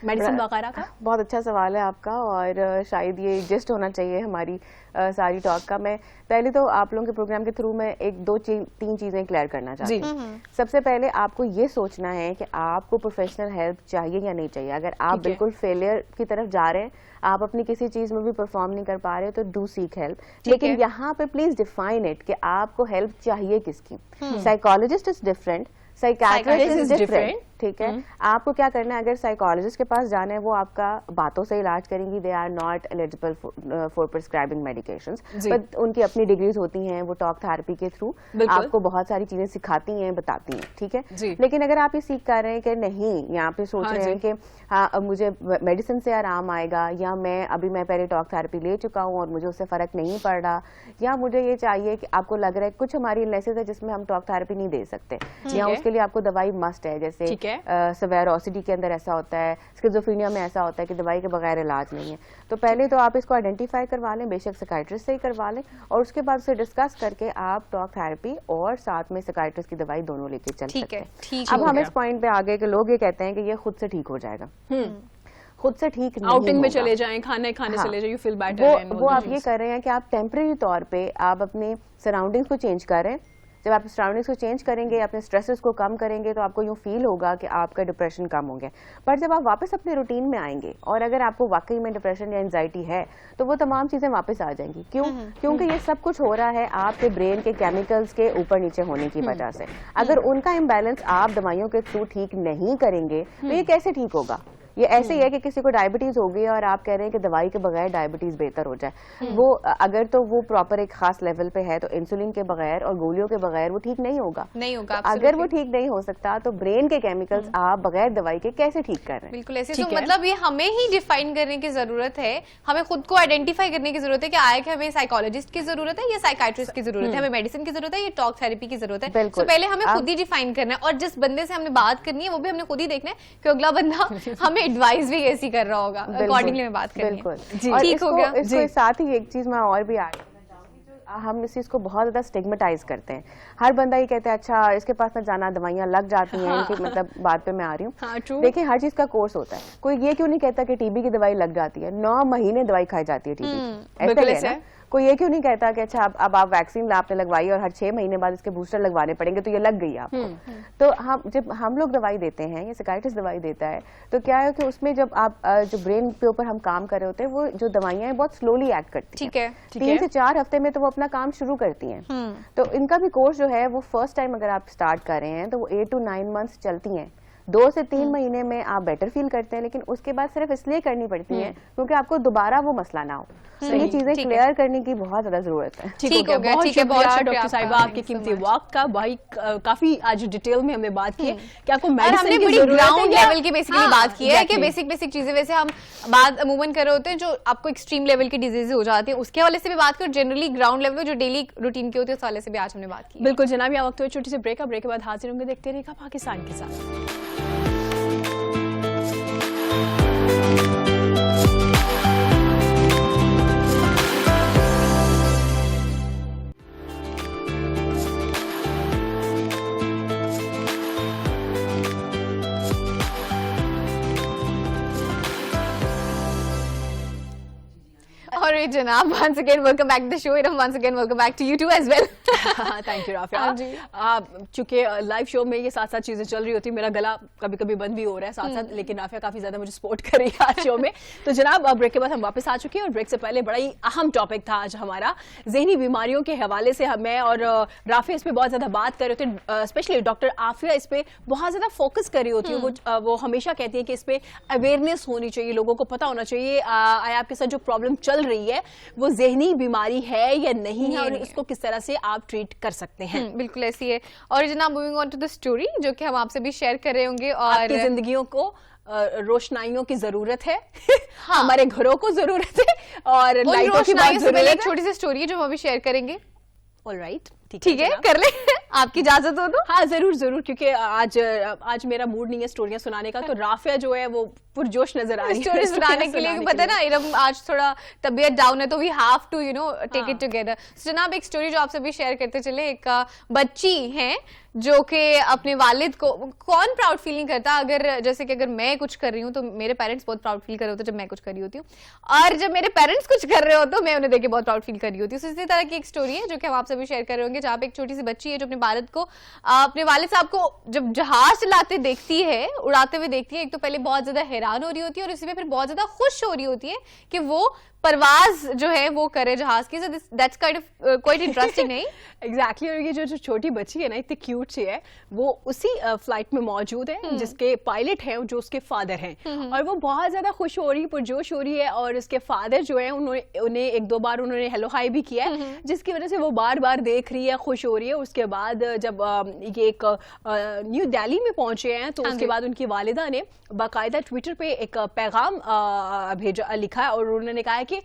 मेडिसिन वगैरह का? बहुत अच्छा सवाल है आपका और शायद ये जस्ट होना चाहिए हमारी सारी टॉक का। मैं पहले तो आप लोगों के प्रोग्राम के थ्रू में तीन चीजें क्लियर करना चाहती हूँ। सबसे पहले आपको ये सोचना है कि आपको प्रोफेशनल हेल्प चाहिए या नहीं चाहिए। अगर आप बिल्कुल फेलियर की तरफ जा रहे हैं, आप अपनी किसी चीज में भी परफॉर्म नहीं कर पा रहे तो डू सीक हेल्प, लेकिन यहाँ पे प्लीज डिफाइन इट कि आपको हेल्प चाहिए किसकी। Psychologist is different, psychiatrist is different, ठीक है। आपको क्या करना है, अगर साइकोलॉजिस्ट के पास जाना है वो आपका बातों से इलाज करेंगी, they are not eligible for prescribing medications, but उनकी अपनी डिग्रीज होती हैं, वो टॉक थेरेपी के थ्रू आपको बहुत सारी चीजें सिखाती हैं, बताती हैं, ठीक है। लेकिन अगर आप ये सीख कर रहे हैं कि नहीं, यहाँ पे सोच रहे हैं कि हाँ अब मुझे मेडिसिन से आराम आएगा, या मैं पहले टॉक थेरेपी ले चुका हूँ और मुझे उससे फर्क नहीं पड़ रहा, या मुझे ये चाहिए कि आपको लग रहा है कुछ हमारी इलनेसेस है जिसमें हम टॉक थेरेपी नहीं दे सकते, या उसके लिए आपको दवाई मस्ट है, जैसे सवेयर ओसिडी के अंदर ऐसा होता है, स्किज़ोफ्रेनिया में ऐसा होता है कि दवाई के बगैर इलाज नहीं है। तो पहले तो आप इसको आइडेंटिफाई करवा लें, बेशक साइकियाट्रिस्ट से ही करवा लें, और उसके बाद उसे डिस्कस करके आप टॉक थेरेपी और साथ में साइकियाट्रिस्ट की दवाई दोनों लेके चल सकते हैं। अब हम इस पॉइंट पे आ गए कि लोग ये कहते हैं कि ये खुद से ठीक हो जाएगा। खुद से ठीक नहीं आउटिंग में होगा। चले जाएं, खाने चले जाएं, यू फील बेटर। वो आप ये कर रहे हैं कि आप टेम्परेरी तौर पे आप अपने सराउंडिंग्स को चेंज कर रहे हैं। जब आप सराउंडिंग्स को चेंज करेंगे, अपने स्ट्रेसेस को कम करेंगे, तो आपको यूँ फील होगा कि आपका डिप्रेशन कम हो गया। पर जब आप वापस अपने रूटीन में आएंगे और अगर आपको वाकई में डिप्रेशन या एंजाइटी है, तो वो तमाम चीज़ें वापस आ जाएंगी। क्यों? क्योंकि ये सब कुछ हो रहा है आपके ब्रेन के केमिकल्स के ऊपर नीचे होने की वजह से। अगर उनका इम्बैलेंस आप दवाइयों के थ्रू ठीक नहीं करेंगे, तो ये कैसे ठीक होगा? ये ऐसे ही है कि किसी को डायबिटीज हो गई और आप कह रहे हैं कि दवाई के बगैर डायबिटीज बेहतर हो जाए। वो अगर तो वो प्रॉपर एक खास लेवल पे है, तो इंसुलिन के बगैर और गोलियों के बगैर वो ठीक नहीं होगा। अगर वो ठीक नहीं हो सकता, तो ब्रेन के केमिकल्स आप बगैर दवाई के कैसे ठीक कर रहे हैं? बिल्कुल ऐसे। तो मतलब ये हमें ही डिफाइन करने की जरूरत है, हमें खुद को आइडेंटिफाई करने की जरूरत है कि आए कि हमें साइकोलॉजिस्ट की जरूरत है या साइकियाट्रिस्ट की जरूरत है, हमें मेडिसिन की जरूरत है या टॉक थेरेपी की जरूरत है। तो पहले हमें खुद ही डिफाइन करना है, और जिस बंदे से हमने बात करनी है वो भी हमने खुद ही देखना है कि अगला बंदा हमें एडवाइस भी ऐसी कर रहा होगा, अकॉर्डिंगली में बात करनी है। बिल्कुल। ठीक हो गया। इसके साथ ही एक चीज मैं और भी ऐड करना चाहूंगी, हम इस चीज को बहुत ज्यादा स्टिग्मेटाइज करते हैं। हर बंदा ये कहता है अच्छा इसके पास ना जाना, दवाइयां लग जाती हैं। इनकी मतलब बात पे मैं आ रही हूँ। देखिए हर चीज का कोर्स होता है। कोई ये क्यों नहीं कहता कि टीबी की दवाई लग जाती है, 9 महीने दवाई खाई जाती है टीबी, ऐसा है ना? कोई ये क्यों नहीं कहता कि अच्छा अब आप वैक्सीन आपने लगवाई और हर 6 महीने बाद इसके बूस्टर लगवाने पड़ेंगे, तो ये लग गई आपको। तो जब हम लोग दवाई देते हैं या साइकियाट्रिस्ट दवाई देता है, तो क्या है कि उसमें जब आप जो ब्रेन के ऊपर हम काम कर रहे होते हैं, वो जो दवाइयां हैं बहुत स्लोली एक्ट करती हैं। 3 से 4 हफ्ते में तो वो अपना काम शुरू करती हैं। तो इनका भी कोर्स जो है वो फर्स्ट टाइम अगर आप स्टार्ट कर रहे हैं, तो वो 8 to 9 मंथ्स चलती हैं। 2 से 3 महीने में आप बेटर फील करते हैं, लेकिन उसके बाद सिर्फ इसलिए करनी पड़ती है क्योंकि आपको दोबारा वो मसला ना हो। तो ये चीजें क्लियर करने की बहुत ज्यादा जरूरत है। ठीक हो गया, बहुत शुक्रिया डॉक्टर साहिबा आपके कीमती वक्त का। भाई काफी आज डिटेल में हमने बात की है कि आपको मेडिसिन की जरूरत है, ग्राउंड लेवल की बेसिकली बात की है कि बेसिक चीजें वैसे हम बात अमूमन कर रहे होते हैं जो आपको एक्सट्रीम लेवल की डिजीज हो जाती है, उसके हवाले से भी बात कर, जनरली ग्राउंड लेवल जो डेली रूटीन के होते हैं उस हवाले से भी आज हमने बात की। बिल्कुल जनाब, यहाँ वक्त हुआ छोटी सी ब्रेक के बाद हाजिर होंगे। देखते रहेगा पाकिस्तान के साथ। और जनाब once again welcome back to the show and once again welcome back to you too as well। Thank you Rafia. चूंकि लाइव शो में ये साथ साथ चीजें चल रही होती है, मेरा गला कभी कभी बंद भी हो रहा है साथ साथ, लेकिन राफिया काफी ज्यादा मुझे सपोर्ट कर रही है आज शो में। तो जनाब ब्रेक के बाद हम वापस आ चुके हैं, और ब्रेक से पहले बड़ा ही अहम टॉपिक था आज हमारा, ज़हनी बीमारियों के हवाले से मैं और राफिया इस पे बहुत ज्यादा बात कर रहे थे। स्पेशली डॉक्टर आफिया इस पे बहुत ज्यादा फोकस कर रही होती है। वो हमेशा कहती है कि इस पे अवेयरनेस होनी चाहिए, लोगों को पता होना चाहिए आपके साथ जो प्रॉब्लम चल रही है वो ज़हनी बीमारी है या नहीं है, और इसको किस तरह से आप ट्रीट कर सकते हैं। बिल्कुल ऐसी है। और जनाब moving on to the story जो कि हम आपसे भी शेयर कर रहे होंगे, और आपकी जिंदगियों को रोशनाइयों की जरूरत है। हाँ। हमारे घरों को जरूरत है और लाइटों की बहुत जरूरत है। एक छोटी सी स्टोरी है जो हम अभी शेयर करेंगे। ऑलराइट, ठीक है, कर ले। आपकी इजाजत हो तो? हाँ जरूर जरूर, क्योंकि आज मेरा मूड नहीं है स्टोरियां सुनाने का, तो राफिया जो है वो पुरजोश नजर आ रही है स्टोरी सुनाने के लिए। पता है ना इरम आज थोड़ा तबीयत डाउन है, तो we have to take it together. जनाब एक स्टोरी जो आपसे भी शेयर करते चले, एक बच्ची है जो कि अपने वालिद को, कौन प्राउड फील नहीं करता अगर जैसे कि अगर मैं कुछ कर रही हूँ तो मेरे पेरेंट्स बहुत प्राउड फील कर रहे होते हैं जब मैं कुछ कर रही होती हूँ, और जब मेरे पेरेंट्स कुछ कर रहे हो तो मैं उन्हें देख के बहुत प्राउड फील कर रही होती हूँ। इसी तरह की एक स्टोरी है जो कि हम आपसे भी शेयर कर रहे होंगे, जहाँ पे एक छोटी सी बच्ची है जो अपने वालिद साहब को जब जहाज चलाते देखती है, उड़ाते हुए देखती है, एक तो पहले बहुत ज्यादा हैरान हो रही होती है और इसी में फिर बहुत ज्यादा खुश हो रही होती है कि वो परवाज जो है वो करे जहाज की। That's kind of quite interesting नहीं? एग्जैक्टली। और ये जो छोटी बच्ची है ना, इतनी क्यूट सी है, वो उसी फ्लाइट में मौजूद है जिसके पायलट हैं जो उसके फादर हैं, और वो बहुत ज्यादा खुश हो रही, पुरजोश हो रही है, और उसके फादर जो है उन्हें 1-2 बार उन्होंने हेलो हाई भी किया है, जिसकी वजह से वो बार बार देख रही है, बेटियां खुश हो रही है। उसके बाद जब ये एक न्यू दिल्ली में पहुंचे हैं तो उसके बाद उनकी वालिदा ने बाकायदा ट्विटर पे एक पैगाम लिखा है और उन्होंने कहा है कि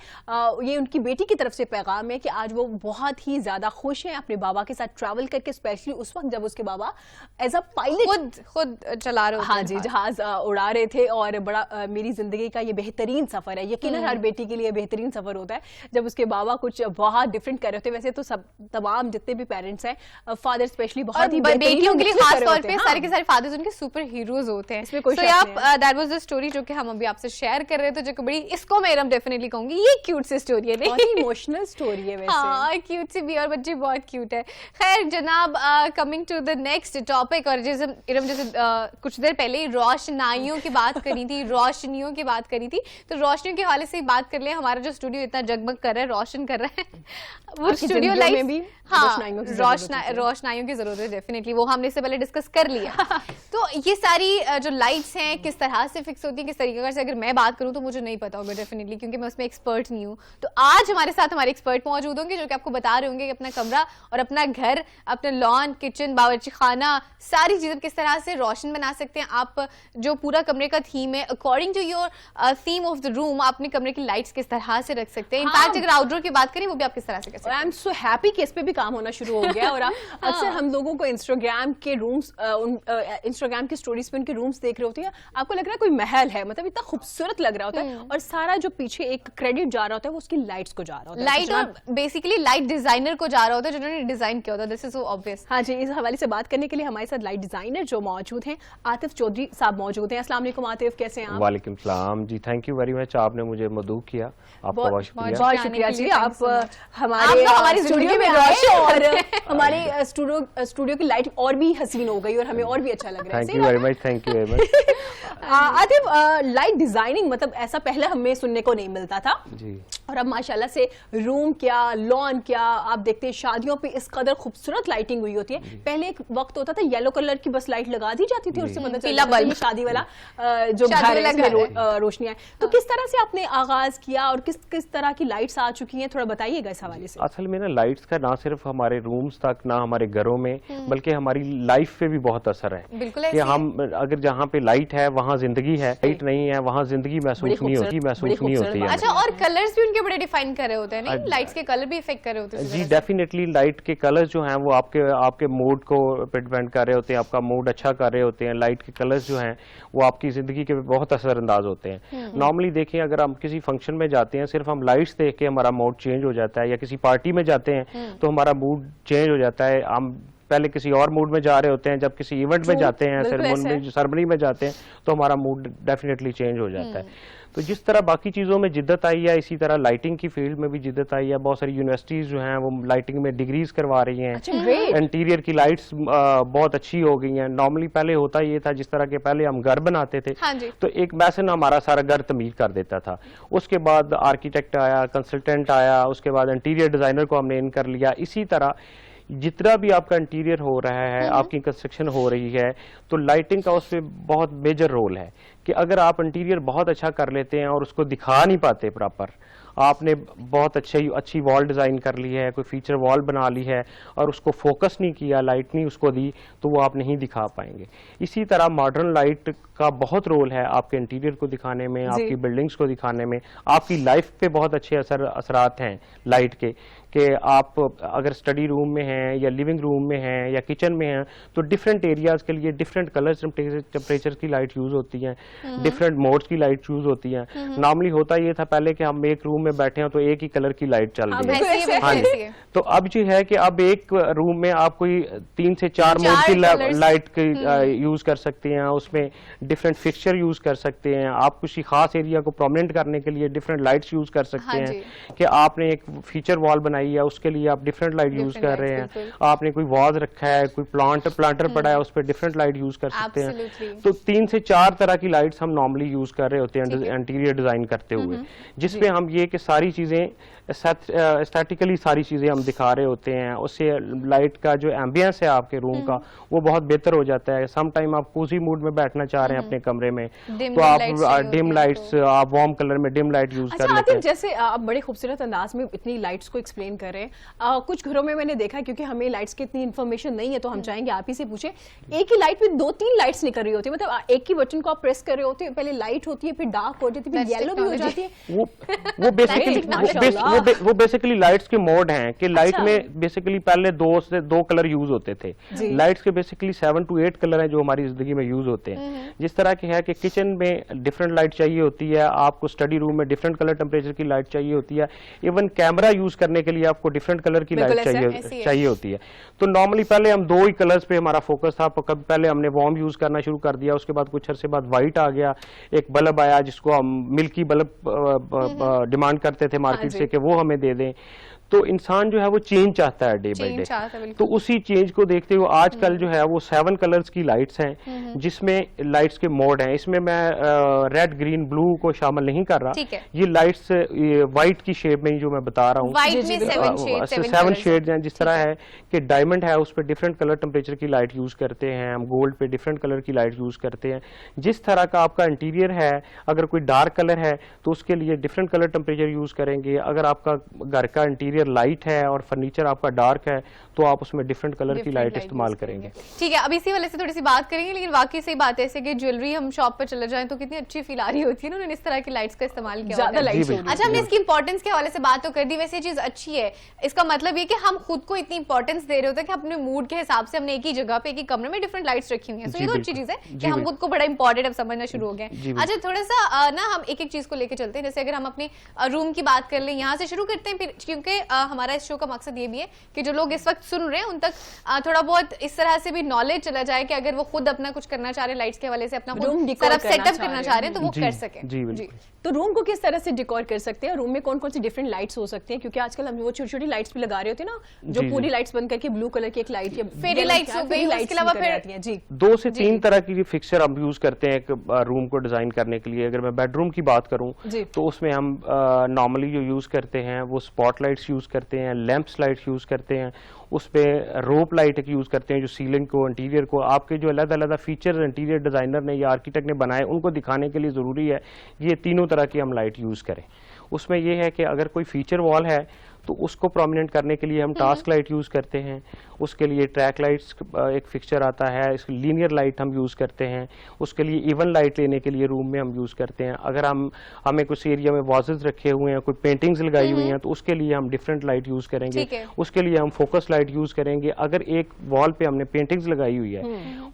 ये उनकी बेटी की तरफ से पैगाम है कि आज वो बहुत ही ज्यादा खुश हैं अपने बाबा के साथ ट्रैवल करके, स्पेशली उस वक्त जब उसके बाबा एज अ पायलट खुद चला रहे हाँ जी जहाज उड़ा रहे थे। और बड़ा मेरी जिंदगी का ये बेहतरीन सफर है, यकीनन हर बेटी के लिए बेहतरीन सफर होता है जब उसके बाबा कुछ बहुत डिफरेंट कर रहे होते हैं। वैसे तो सब तमाम जितने भी पेरेंट्स हैं, फादर स्पेशली बहुत ही बेटियों के लिए खास तौर पे सारे के सारे फादर्स उनके सुपर हीरोज होते हैं। इसमें कोई दैट वाज द स्टोरी जो कि हम अभी आपसे शेयर कर रहे थे, जो कि बड़ी, इसको मैं डेफिनेटली कहूंगी ये क्यूट सी स्टोरी है, बहुत ही इमोशनल स्टोरी है वैसे। हाँ क्यूट सी भी, और बच्ची बहुत क्यूट है। खैर जनाब, coming to the next topic, और जैसे कुछ देर पहले रोशनाइयों की बात करी थी, रोशनियों की बात करी थी, तो रोशनियों के हवाले से ही बात कर ले। हमारा जो स्टूडियो इतना जगमग कर रहा है, रोशन कर रहा है, वो स्टूडियो लाइट भी रोशनाइयों की जरूरत है डेफिनेटली, वो हमने इससे पहले डिस्कस कर लिया। तो ये सारी जो लाइट्स हैं किस तरह से फिक्स होती है, किस तरीके से, अगर मैं बात करूं तो मुझे नहीं पता होगा डेफिनेटली, क्योंकि मैं उसमें एक्सपर्ट नहीं हूं। तो आज हमारे साथ हमारे एक्सपर्ट मौजूद होंगे जो कि आपको बता रहे होंगे कि अपना कमरा और अपना घर, अपना लॉन, किचन, बावर्ची खाना, सारी चीजें किस तरह से रोशन बना सकते हैं आप। जो पूरा कमरे का थीम है, according to your theme of the room, आप अपने कमरे की लाइट्स किस तरह से रख सकते हैं। इनफैक्ट अगर आउटडोर की बात करें वो भी आप किस तरह से कर सकते हैं। आई एम सो हैप्पी कि इस पे भी काम होना शुरू हो गया। और अक्सर हम लोगों को इंस्टाग्राम के रूम्स, इंस्टाग्राम की स्टोरीज पे उनके रूम्स देख रहे होते हैं, आपको लग रहा है कोई महल है, मतलब इतना खूबसूरत लग रहा होता है, और सारा जो पीछे एक क्रेडिट जा रहा होता है वो उसकी लाइट्स को जा रहा होता है, लाइट, और बेसिकली लाइट डिजाइनर को जा रहा होता है जिन्होंने डिजाइन किया होता है। This is so obvious. हाँ जी, इस हवाले से बात करने के लिए हमारे साथ लाइट डिजाइनर जो मौजूद हैं, आतिफ चौधरी साहब मौजूद हैं। अस्सलाम वालेकुम आतिफ, कैसे हैं आप? वालेकुम सलाम जी, थैंक यू वेरी मच, आपने मुझे मदऊ किया, आपका बहुत शुक्रिया। बहुत शुक्रिया जी, आप हमारे स्टूडियो में रोशन, और हमारे स्टूडियो की लाइट और भी हसीन हो गई और हमें और भी अच्छा लग रहा है। Thank you very much, thank you very much. Atif, light designing मतलब ऐसा पहले हमें सुनने को नहीं मिलता था जी, और अब माशाल्लाह से रूम क्या, लॉन क्या, आप देखते हैं शादियों पे इस कदर खूबसूरत लाइटिंग हुई होती है। पहले एक वक्त होता था येलो कलर की बस लाइट लगा दी जाती थी और उससे पता चलता था ये शादी वाला जो घर है इसमें रोशनियां। तो किस तरह से आपने आगाज किया और किस किस तरह की लाइट्स आ चुकी हैं, थोड़ा बताइएगा इस हवाले से। असल में ना लाइट्स का ना सिर्फ हमारे रूम्स तक, ना हमारे घरों में, बल्कि हमारी लाइफ पे भी बहुत असर है। बिल्कुल, कि हम अगर जहाँ पे लाइट है वहाँ जिंदगी है, लाइट नहीं है वहाँ जिंदगी महसूस नहीं होती है। अच्छा, और कलर्स भी उनके बड़े डिफाइन कर रहे होते हैं, नहीं? लाइट्स के कलर भी इफेक्ट कर रहे होते हैं जी, डेफिनेटली लाइट के कलर्स जो हैं वो आपके मूड को डिपेंड कर रहे होते हैं, आपका मूड अच्छा कर रहे होते हैं। लाइट के कलर्स जो हैं वो आपकी जिंदगी के बहुत असरअंदाज होते हैं। नॉर्मली देखें, अगर हम किसी फंक्शन में जाते हैं, सिर्फ हम लाइट्स देख के हमारा मूड चेंज हो जाता है, या किसी पार्टी में जाते हैं तो हमारा मूड चेंज हो जाता है। हम पहले किसी और मूड में जा रहे होते हैं, जब किसी इवेंट में जाते हैं, सेरेमनी में जाते हैं तो हमारा मूड डेफिनेटली चेंज हो जाता है। तो जिस तरह बाकी चीज़ों में जिद्दत आई है, इसी तरह लाइटिंग की फील्ड में भी जिद्दत आई है। बहुत सारी यूनिवर्सिटीज़ जो हैं वो लाइटिंग में डिग्रीज करवा रही हैं। इंटीरियर की लाइट्स बहुत अच्छी हो गई हैं। नॉर्मली पहले होता ये था, जिस तरह के पहले हम घर बनाते थे, हाँ तो एक मैसन हमारा सारा घर तमीर कर देता था। उसके बाद आर्किटेक्ट आया, कंसल्टेंट आया, उसके बाद इंटीरियर डिज़ाइनर को हमने इन कर लिया। इसी तरह जितना भी आपका इंटीरियर हो रहा है, आपकी कंस्ट्रक्शन हो रही है, तो लाइटिंग का उसमें बहुत मेजर रोल है कि अगर आप इंटीरियर बहुत अच्छा कर लेते हैं और उसको दिखा नहीं पाते प्रॉपर, आपने बहुत अच्छी वॉल डिज़ाइन कर ली है, कोई फीचर वॉल बना ली है और उसको फोकस नहीं किया, लाइट नहीं उसको दी, तो वो आप नहीं दिखा पाएंगे। इसी तरह मॉडर्न लाइट का बहुत रोल है आपके इंटीरियर को दिखाने में, आपकी बिल्डिंग्स को दिखाने में। आपकी लाइफ पे बहुत अच्छे असरात हैं लाइट के, कि आप अगर स्टडी रूम में हैं या लिविंग रूम में हैं या किचन में हैं तो डिफरेंट एरियाज के लिए डिफरेंट कलर्स, टेम्परेचर की लाइट यूज होती हैं, डिफरेंट मोड्स की लाइट यूज होती हैं। नॉर्मली होता ये था पहले कि हम एक रूम में बैठे हैं तो एक ही कलर की लाइट चल रही है। हाँ जी, तो अब जो है कि अब एक रूम में आप कोई 3 से 4 मोड की लाइट यूज कर सकते हैं, उसमें डिफरेंट फिक्सचर यूज कर सकते हैं। आप किसी खास एरिया को प्रोमिनेंट करने के लिए डिफरेंट लाइट्स यूज कर सकते हैं। कि आपने एक फीचर वॉल बनाई है, उसके लिए आप डिफरेंट लाइट यूज कर रहे हैं। आपने कोई वाज रखा है, कोई प्लांटर पड़ा है, उस पर डिफरेंट लाइट यूज कर सकते हैं। तो 3 से 4 तरह की लाइट्स हम नॉर्मली यूज कर रहे होते हैं इंटीरियर डिजाइन करते हुए, जिसपे हम ये कि सारी चीजें स्टैटिकली सारी चीजें हम दिखा रहे होते हैं, उससे लाइट का जो एम्बियंस है आपके रूम का वो बहुत बेहतर हो जाता है। सम टाइम आप कोजी मूड में बैठना चाह रहे हैं अपने कमरे में, तो आप डिम लाइट्स, आप वार्म कलर में डिम लाइट यूज कर लेते हैं। जैसे आप बड़े खूबसूरत अंदाज में इतनी लाइट्स को एक्सप्लेन कर रहे हैं, कुछ घरों में मैंने देखा, क्योंकि हमें लाइट्स की इतनी इन्फॉर्मेशन नहीं है तो हम चाहेंगे आप ही से पूछे, एक ही लाइट में 2-3 लाइट्स निकल रही होती है, मतलब एक ही बटन को आप प्रेस कर रहे होते हैं, पहले लाइट होती है, फिर डार्क हो जाती है, फिर येलो भी हो जाती है। वो बेसिकली लाइट्स के मोड हैं कि लाइट में बेसिकली पहले 2 कलर यूज होते थे, लाइट्स के बेसिकली 7 to 8 कलर हैं जो हमारी जिंदगी में यूज होते हैं। जिस तरह की है कि किचन में डिफरेंट लाइट चाहिए होती है, आपको स्टडी रूम में डिफरेंट कलर टेम्परेचर की लाइट चाहिए होती है, इवन कैमरा यूज करने के लिए आपको डिफरेंट कलर की लाइट चाहिए होती है। तो नॉर्मली पहले हम 2 ही कलर्स पे हमारा फोकस था, कभी पहले हमने वार्म यूज करना शुरू कर दिया, उसके बाद कुछ अरसे बाद व्हाइट आ गया, एक बल्ब आया जिसको हम मिल्की बल्ब डिमांड करते थे मार्केट से कि वो हमें दे दें। तो इंसान जो है वो चेंज चाहता है डे बाय डे, तो उसी चेंज को देखते हुए आजकल जो है वो 7 कलर्स की लाइट्स हैं, जिसमें लाइट्स के मोड हैं। इसमें मैं रेड, ग्रीन, ब्लू को शामिल नहीं कर रहा, ये लाइट्स व्हाइट की शेप में जो मैं बता रहा हूँ, 7 शेड्स हैं। जिस तरह है कि डायमंड है उस पर डिफरेंट कलर टेम्परेचर की लाइट यूज करते हैं, हम गोल्ड पे डिफरेंट कलर की लाइट यूज करते हैं। जिस तरह का आपका इंटीरियर है, अगर कोई डार्क कलर है तो उसके लिए डिफरेंट कलर टेम्परेचर यूज करेंगे। अगर आपका घर का इंटीरियर लाइट है और फर्नीचर आपका डार्क है तो आप उसमें डिफरेंट कलर की लाइट इस्तेमाल करेंगे। ठीक है, अब इसी वाले से थोड़ी सी बात करेंगे, लेकिन वाकई सही बात है ऐसे कि ज्वेलरी हम शॉप पर चले जाएं तो कितनी अच्छी फील आ रही होती है ना, उन्होंने इस तरह की लाइट्स का इस्तेमाल किया होता है। अच्छा, हमने इसकी इंपॉर्टेंस के हवाले से बात तो कर दी, वैसे ये चीज अच्छी है, इसका मतलब ये कि हम खुद को इतनी इंपॉर्टेंस दे रहे होते हैं कि अपने मूड के हिसाब से हमने एक ही जगह पे एक ही कमरे में डिफरेंट लाइट्स रखी हुई है, तो ये तो अच्छी चीज है कि हम खुद को बड़ा इंपॉर्टेंट अब समझना शुरू हो गए। अच्छा, थोड़ा सा ना हम एक एक चीज को लेकर चलते हैं, जैसे अगर हम अपने रूम की बात कर लें, यहाँ से शुरू करते हैं, फिर क्योंकि हमारा इस शो का मकसद ये भी है कि जो लोग इस वक्त सुन रहे हैं उन तक थोड़ा बहुत इस तरह से भी नॉलेज चला जाए कि अगर वो खुद अपना कुछ करना चाह रहे हैं, लाइट्स के हवाले से अपना रूम सेटअप करना चाह रहे हैं तो वो कर सके। जी, तो रूम को किस तरह से डिकोर कर सकते हैं, रूम में कौन कौन सी डिफरेंट लाइट्स हो सकती हैं, क्योंकि आजकल हम वो छोटी छोटी लाइट्स भी लगा रहे होते हैं ना, जो पूरी लाइट्स बंद करके ब्लू कलर की एक लाइट या फेरी लाइट्स हो गई, उसके अलावा फिर जी 2 से 3 तरह की फिक्सर हम यूज करते हैं एक रूम को डिजाइन करने के लिए। अगर मैं बेडरूम की बात करूं तो उसमें हम नॉर्मली जो यूज करते हैं वो स्पॉट लाइट्स यूज करते हैं, लैंप्स लाइट्स यूज करते हैं, उस पे रोप लाइट यूज करते हैं जो सीलिंग को, इंटीरियर को, आपके जो अलग-अलग फीचर्स इंटीरियर डिजाइनर ने या आर्किटेक्ट ने बनाए उनको दिखाने के लिए जरूरी है ये तीनों तरह की हम लाइट यूज करें। उसमें यह है कि अगर कोई फीचर वॉल है तो उसको प्रोमिनेंट करने के लिए हम टास्क लाइट यूज करते हैं, उसके लिए ट्रैक लाइट्स एक फिक्सचर आता है, इसकी लीनियर लाइट हम यूज करते हैं, उसके लिए इवन लाइट लेने के लिए रूम में हम यूज करते हैं। अगर हमें कुछ एरिया में वॉजेस रखे हुए हैं, कोई पेंटिंग्स लगाई हुई हैं तो उसके लिए हम डिफरेंट लाइट यूज करेंगे, उसके लिए हम फोकस लाइट यूज करेंगे। अगर एक वॉल पे हमने पेंटिंग्स लगाई हुई है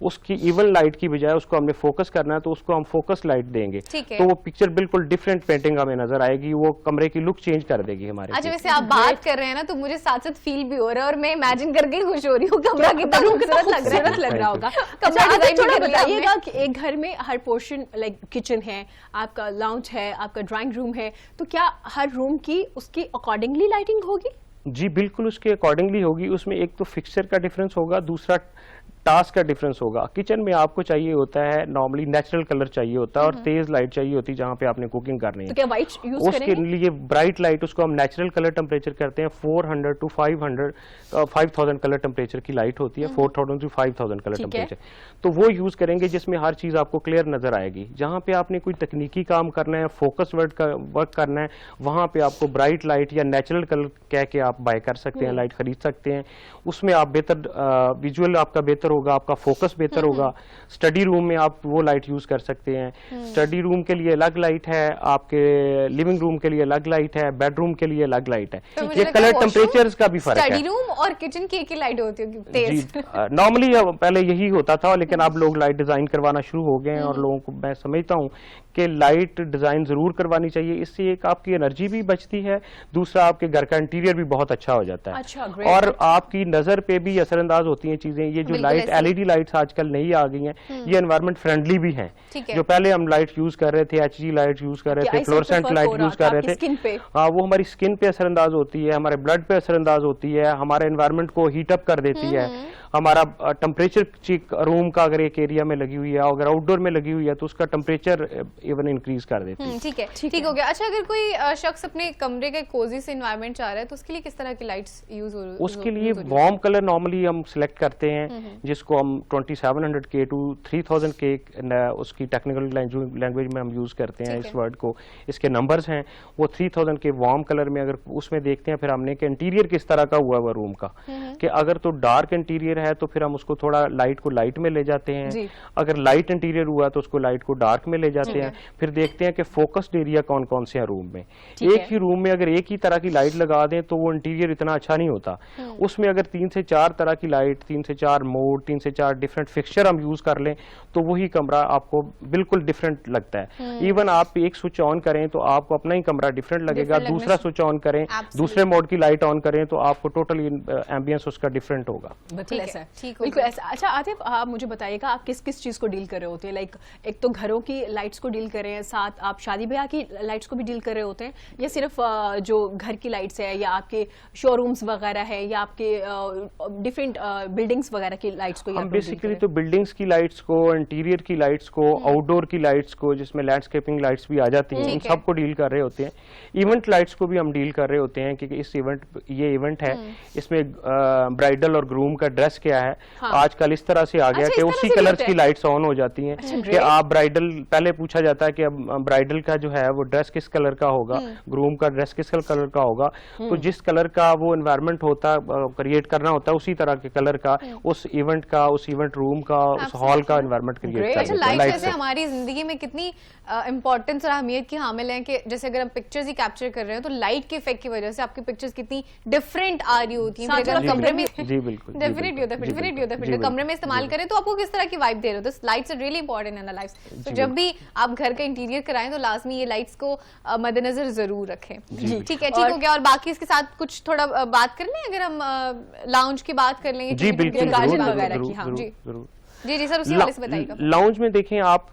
उसकी इवन लाइट की बजाय उसको हमने फोकस करना है तो उसको हम फोकस लाइट देंगे, तो वो पिक्चर बिल्कुल डिफरेंट पेंटिंग हमें नजर आएगी, वो कमरे की लुक चेंज कर देगी हमारे। अच्छा, वैसे आप बात कर रहे हैं ना तो मुझे साथ साथ फील भी हो रहा है और मैं इमेजिन करके खुश हो रही हूँ कमरा कितना खूबसूरत लग रहा होगा। थोड़ा बताइएगा कि एक घर में हर पोर्शन लाइक किचन है, आपका लाउंज है, आपका ड्राइंग रूम है, तो क्या हर रूम की उसकी अकॉर्डिंगली लाइटिंग होगी? जी बिल्कुल उसके अकॉर्डिंगली होगी। उसमें एक तो फिक्सचर का डिफरेंस होगा, दूसरा टास्क का डिफरेंस होगा। किचन में आपको चाहिए होता है नॉर्मली नेचुरल कलर चाहिए होता है और तेज लाइट चाहिए होती है जहां पे आपने कुकिंग करनी है, तो क्या व्हाइट यूज करेंगे? उसके लिए ब्राइट लाइट उसको हम नेचुरल कलर टेम्परेचर करते हैं 400 to 5000 कलर टेम्परेचर की लाइट होती है, 4000 to 5000 कलर टेम्परेचर, तो वो यूज करेंगे जिसमें हर चीज आपको क्लियर नजर आएगी। जहां पे आपने कोई तकनीकी काम करना है, फोकस वर्क करना है, वहां पे आपको ब्राइट लाइट या नेचुरल कलर कह के आप बाय कर सकते हैं, लाइट खरीद सकते हैं। उसमें आप बेहतर विजुअल आपका बेहतर होगा, आपका फोकस बेहतर होगा। स्टडी रूम में आप वो लाइट यूज कर सकते हैं, स्टडी रूम के लिए अलग लाइट है, आपके लिविंग रूम के लिए अलग लाइट है, बेडरूम के लिए अलग लाइट है। तो ये कलर टेम्परेचर्स का भी फर्क है। स्टडी रूम और किचन की एक ही लाइट होती होगी तेज? नॉर्मली पहले यही होता था, लेकिन अब लोग लाइट डिजाइन करवाना शुरू हो गए हैं और लोगों को मैं समझता हूँ कि लाइट डिजाइन जरूर करवानी चाहिए। इससे एक आपकी एनर्जी भी बचती है, दूसरा आपके घर का इंटीरियर भी बहुत अच्छा हो जाता है। अच्छा, और आपकी नजर पे भी असरअंदाज होती हैं चीजें। ये जो लाइट एलईडी लाइट्स आजकल नई आ गई हैं, ये एनवायरमेंट फ्रेंडली भी हैं। जो पहले हम लाइट यूज कर रहे थे, एचजी लाइट यूज कर रहे थे, फ्लोरेसेंट लाइट यूज कर रहे थे, हाँ वो हमारी स्किन पे असरअंदाज होती है, हमारे ब्लड पे असरअंदाज होती है, हमारे एनवायरमेंट को हीट अप कर देती है। हमारा टेम्परेचर रूम का अगर एक एरिया में लगी हुई है, अगर आउटडोर में लगी हुई है तो उसका टेम्परेचर इवन इंक्रीज कर देती है। ठीक है, ठीक हो गया। अच्छा, अगर कोई शख्स अपने कमरे के कोजी से एनवायरनमेंट चाह रहा है तो उसके लिए किस तरह की लाइट्स यूज हो रही है? उसके लिए वार्म कलर नॉर्मली हम सिलेक्ट करते हैं, जिसको हम 2700K to 3000K उसकी टेक्निकल लैंग्वेज में हम यूज करते हैं इस वर्ड को। इसके नंबर्स हैं वो 3000 के वार्म कलर में। अगर उसमें देखते हैं फिर हमने कि इंटीरियर किस तरह का हुआ रूम का, कि अगर तो डार्क इंटीरियर है तो फिर हम उसको थोड़ा लाइट को लाइट में ले जाते हैं, अगर लाइट इंटीरियर हुआ तो उसको लाइट को डार्क में ले जाते हैं। फिर देखते हैं कि फोकस्ड एरिया कौन कौन से हैं रूम में। एक ही रूम में अगर एक ही तरह की लाइट लगा दें तो वो इंटीरियर इतना अच्छा नहीं होता। उसमें अगर 3 से 4 तरह की लाइट, 3 से 4 मोड, 3 से 4 डिफरेंट फिक्सचर हम यूज कर लें तो वही कमरा आपको बिल्कुल डिफरेंट लगता है। इवन आप एक स्विच ऑन करें तो आपको अपना ही कमरा डिफरेंट लगेगा, दूसरा स्विच ऑन करें, दूसरे मोड की लाइट ऑन करें तो आपको टोटली एम्बियंस उसका डिफरेंट होगा। बिल्कुल ऐसा है, बिल्कुल ऐसा। अच्छा आतिफ, आप मुझे बताइएगा आप किस किस चीज को डील कर रहे होते हैं? लाइक एक तो घरों की लाइट्स को डील कर रहे हैं, साथ आप शादी ब्याह की लाइट्स को भी डील कर रहे होते हैं, या सिर्फ जो घर की लाइट्स है या आपके शोरूम्स वगैरह है या आपके डिफरेंट बिल्डिंग्स वगैरह की लाइट्स को? हम बेसिकली तो बिल्डिंग्स की लाइट्स को, इंटीरियर की लाइट्स को, आउटडोर की लाइट्स को, जिसमें लैंडस्केपिंग लाइट्स भी आ जाती हैं, इन सबको डील कर रहे होते हैं। इवेंट लाइट्स को भी हम डील कर रहे होते हैं क्योंकि ये इवेंट है, इसमें ब्राइडल और ग्रूम का ड्रेस क्या है आजकल इस तरह से आ गया कि उसी कलर्स की लाइट्स ऑन हो जाती हैं कि आप ब्राइडल, पहले पूछा जाता है कि अब ब्राइडल का जो है वो ड्रेस किस कलर का होगा, ग्रूम का ड्रेस किस कलर का होगा, तो जिस कलर का वो एनवायरनमेंट होता क्रिएट करना होता है उसी तरह के कलर का उस इवेंट का, उस इवेंट रूम का, उस हॉल का एनवायरनमेंट क्रिएट करना। अच्छा, लाइट जैसे हमारी जिंदगी में कितनी इंपॉर्टेंस और अहमियत की हामिल है कि जैसे अगर हम पिक्चर्स ही कैप्चर कर रहे हैं तो लाइट के इफेक्ट की वजह से आपकी पिक्चर्स कितनी डिफरेंट आ रही होती हैं। अगर कमरे में जी बिल्कुल डेफिनेटली होता है, फिर कमरे में इस्तेमाल करें तो आपको किस तरह की वाइब दे रहे हो, तो lights are really important in life. तो जब भी आप घर का इंटीरियर कराएं तो लाजमी ये लाइट्स को मद्देनजर जरूर रखें। ठीक है, ठीक हो गया। और बाकी इसके साथ कुछ थोड़ा बात कर लें, अगर हम लाउंज की बात कर लेंगे जी बिल्कुल गार्डन वगैरह की। हाँ जी जी जी सर, उसी वाले से बताइएगा। लाउंज में देखें आप,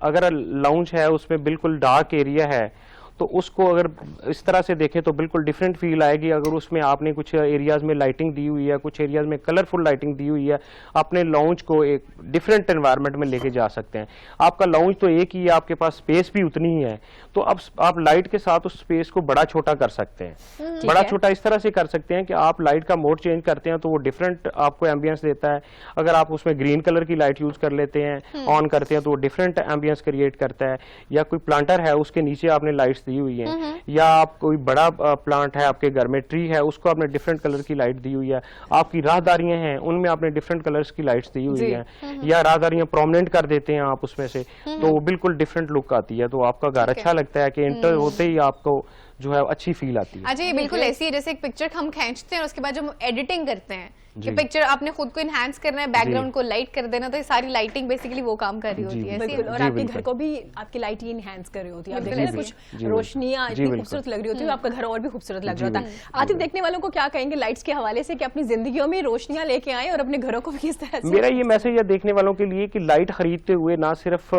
अगर लाउंज है उसमें बिल्कुल डार्क एरिया है तो उसको अगर इस तरह से देखें तो बिल्कुल डिफरेंट फील आएगी। अगर उसमें आपने कुछ एरियाज में लाइटिंग दी हुई है, कुछ एरियाज में कलरफुल लाइटिंग दी हुई है, अपने लाउंज को एक डिफरेंट एनवायरनमेंट में लेके जा सकते हैं। आपका लाउंज तो एक ही है, आपके पास स्पेस भी उतनी ही है, तो अब आप लाइट के साथ उस स्पेस को बड़ा छोटा कर सकते हैं। बड़ा छोटा इस तरह से कर सकते हैं कि आप लाइट का मोड चेंज करते हैं तो वो डिफरेंट आपको एम्बियंस देता है। अगर आप उसमें ग्रीन कलर की लाइट यूज कर लेते हैं, ऑन करते हैं, तो वो डिफरेंट एम्बियंस क्रिएट करता है। या कोई प्लांटर है उसके नीचे आपने लाइट्स दी हुई है, या आप कोई बड़ा प्लांट है आपके घर में, ट्री है, उसको आपने डिफरेंट कलर की लाइट दी हुई है। आपकी राहदारियां हैं उनमें आपने डिफरेंट कलर्स की लाइट्स दी हुई है, या राहदारियां प्रोमिनेंट कर देते हैं आप उसमें से, तो वो बिल्कुल डिफरेंट लुक आती है। तो आपका घर अच्छा लगता है कि एंटर होते ही आपको जो है अच्छी फील आती है। अच्छा, ये बिल्कुल ऐसी है जैसे एक पिक्चर हम खींचते हैं और उसके बाद जो हम एडिटिंग करते हैं कि पिक्चर आपने खुद को इनहैंस करना है, बैकग्राउंड को लाइट कर देना, तो ये सारी लाइटिंग बेसिकली वो काम कर रही होती है। बिल्कुल, और आपके घर को भी आपकी लाइट ही इनहैंस कर रही होती है। आप देखिए कुछ रोशनियां इतनी खूबसूरत लग रही होती है, आपका घर और भी खूबसूरत लग रहा था। आतिफ, देखने वालों को क्या कहेंगे लाइट्स के हवाले से कि अपनी जिंदगियों में रोशनियां लेके आए और अपने घरों को भी किस तरह से? मेरा ये मैसेज है देखने वालों के लिए कि लाइट खरीदते हुए ना सिर्फ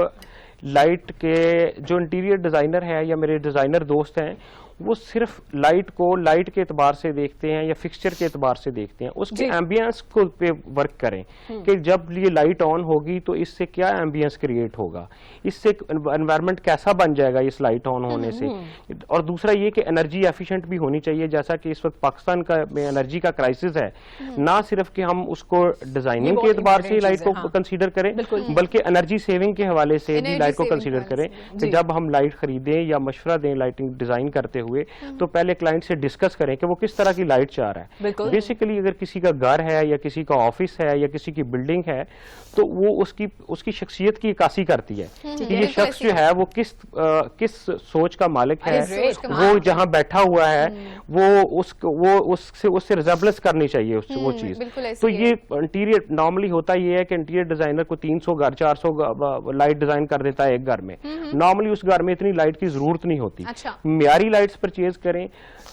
लाइट के जो इंटीरियर डिजाइनर है या मेरे डिजाइनर दोस्त हैं वो सिर्फ लाइट को लाइट के एतबार से देखते हैं या फिक्सचर के एतबार से देखते हैं, उसके एम्बियंस को पे वर्क करें कि जब ये लाइट ऑन होगी तो इससे क्या एम्बियंस क्रिएट होगा, इससे एनवायरनमेंट कैसा बन जाएगा इस लाइट ऑन होने से। और दूसरा ये कि एनर्जी एफिशिएंट भी होनी चाहिए, जैसा कि इस वक्त पाकिस्तान का एनर्जी का क्राइसिस है। ना सिर्फ कि हम उसको डिजाइनिंग के एतबार से लाइट को कंसीडर करें, बल्कि एनर्जी सेविंग के हवाले से भी लाइट को कंसीडर करें कि जब हम लाइट खरीदें या मशवरा दें लाइटिंग डिजाइन करते हुए तो पहले क्लाइंट से डिस्कस करें कि वो किस तरह की लाइट चाह रहा है। बेसिकली अगर किसी का घर है या किसी का ऑफिस है या किसी की बिल्डिंग है तो वो उसकी शख्सियत की इक्कासी करती है कि ये शख्स जो है वो किस सोच का मालिक है, वो जहां बैठा हुआ है वो उससे रिजेम्बलेंस करनी चाहिए वो चीज। तो ये इंटीरियर नॉर्मली होता ये है कि इंटीरियर डिजाइनर को 300 घर 400 लाइट डिजाइन कर देता है एक घर में। नॉर्मली उस घर में इतनी लाइट की जरूरत नहीं होती। म्यारी लाइट्स लाइट्स परचेज करें,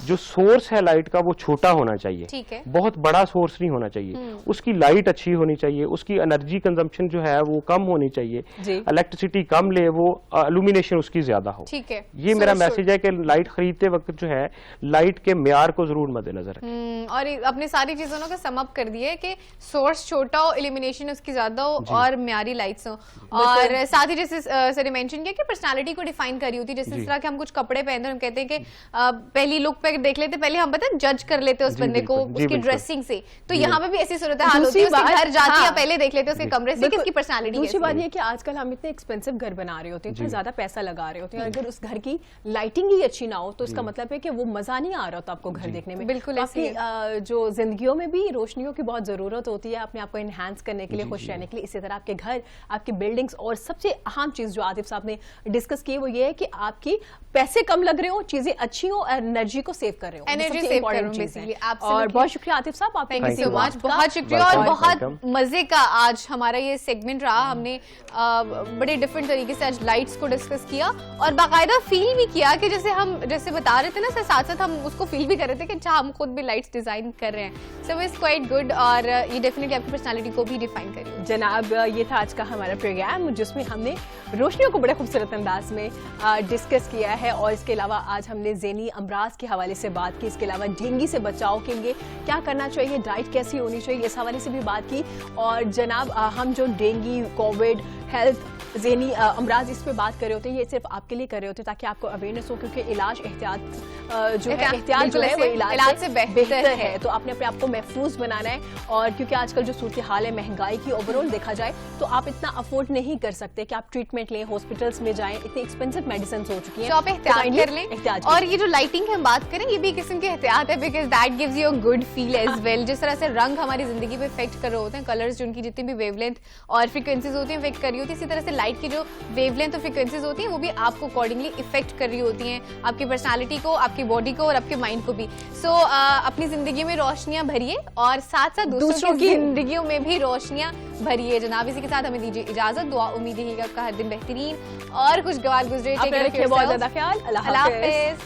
जो सोर्स है लाइट का वो छोटा होना चाहिए, ठीक है, बहुत बड़ा सोर्स नहीं होना चाहिए, उसकी लाइट अच्छी होनी चाहिए, उसकी एनर्जी कंजम्पशन जो है वो कम होनी चाहिए, इलेक्ट्रिसिटी कम ले, वो इल्यूमिनेशन उसकी ज्यादा हो। ठीक है, ये मेरा मैसेज है कि लाइट खरीदते वक्त जो है लाइट के म्यार को जरूर मद्देनजर रखें। और अपने सारी चीजों का सम अप कर दिया है कि सोर्स छोटा हो, इल्यूमिनेशन उसकी ज्यादा हो और म्यारी लाइट्स हो, और साथ ही जैसे सर ने मेंशन किया कि पर्सनालिटी को डिफाइन करी होती है, जैसे इस तरह के हम कुछ कपड़े पहनते हैं, हम कहते हैं कि पहली लुक पे देख लेते, पहले हम पता है जज कर लेते हैं उस बंदे को उसकी ड्रेसिंग से, तो यहाँ पे भी ऐसी सूरत हाल होती है, उसके घर जाते हैं पहले देख लेते हैं उसके कमरे से किसकी पर्सनालिटी। दूसरी बात ये कि आजकल हम इतने एक्सपेंसिव घर बना रहे होते हैं, इतना ज्यादा पैसा लगा रहे होते हैं, अगर उस घर की लाइटिंग ही अच्छी ना हो तो इसका मतलब है कि वो मजा नहीं आ रहा होता आपको घर देखने में। बिल्कुल ऐसी जो जिंदगियों में भी रोशनियों की बहुत जरूरत होती है अपने आप को एनहांस करने के लिए, खुश रहने के लिए, इसी तरह आपके घर, आपकी बिल्डिंग्स, और सबसे अहम चीज जो आतिफ साहब ने डिस्कस की वो ये है कि आपकी पैसे कम लग रहे हो, चीजें अच्छी हो, एनर्जी को सेव कर रहे हो, एनर्जी सेव कर रहे हो बेसिकली। और बहुत शुक्रिया आतिफ साहब, आप थैंक यू सो मच, बहुत शुक्रिया, और बहुत मजे का आज हमारा ये सेगमेंट रहा। हमने बड़े डिफरेंट तरीके से आज लाइट्स को डिस्कस किया और बाकायदा फील भी किया कि जैसे बता रहे थे ना, साथ साथ हम उसको फील भी कर रहे थे कि अच्छा हम खुद भी लाइट्स डिजाइन कर रहे हैं। सो इट्स क्वाइट गुड, और ये डेफिनेटली आपकी पर्सनालिटी को भी डिफाइन करी। जनाब, ये था आज का हमारा प्रोग्राम जिसमें हमने रोशनियों को बड़े खूबसूरत अंदाज में डिस्कस किया है, और इसके अलावा आज हमने ज़हनी अमराज के हवाले से बात की, इसके अलावा डेंगू से बचाव के लिए क्या करना चाहिए, डाइट कैसी होनी चाहिए, इस हवाले से भी बात की। और जनाब, हम जो डेंगू, कोविड, हेल्थ, ज़हनी अमराज इस पे बात कर रहे होते हैं, ये सिर्फ आपके लिए कर रहे होते हैं ताकि आपको अवेयरनेस हो, क्योंकि इलाज एहतियात जो है वो इलाज से बेहतर है, तो आपने अपने आप को महफूज बनाना है। और क्योंकि आजकल जो सूरत हाल है महंगाई की, ओवरऑल देखा जाए तो आप इतना अफोर्ड नहीं कर सकते कि आप ट्रीटमेंट लें, हॉस्पिटल्स में जाएं, इतनी एक्सपेंसिव मेडिसिन हो चुकी हैं, तो आप एहतियात कर लें। और ये जो लाइटिंग की हम बात करें, ये भी किस्म की एहतियात है, because that gives you a good feel as well. जिस तरह से रंग हमारी जिंदगी पे इफेक्ट कर रहे होते हैं, कलर्स जो उनकी जितनी भी वेवलेंथ और फ्रीक्वेंसीज होती हैं इफेक्ट कर रही होती है, इसी तरह से लाइट की जो वेवलेंथ और फ्रीक्वेंसीज होती हैं वो भी आपको अकॉर्डिंगली इफेक्ट कर रही होती हैं, आपकी पर्सनालिटी को, आपकी बॉडी को और आपके माइंड को भी। सो अपनी जिंदगी में रोशनियां भरिए और साथ साथ दूसरों की जिंदगियों में भी रोशनियां भरिए। जनाब, इसी के साथ हमें दीजिए इजाजत। दुआ उम्मीद है कि आपका हर दिन बेहतरीन और खुशगवार गुजरे। बहुत ज्यादा ख्याल। अल्लाह हाफिज।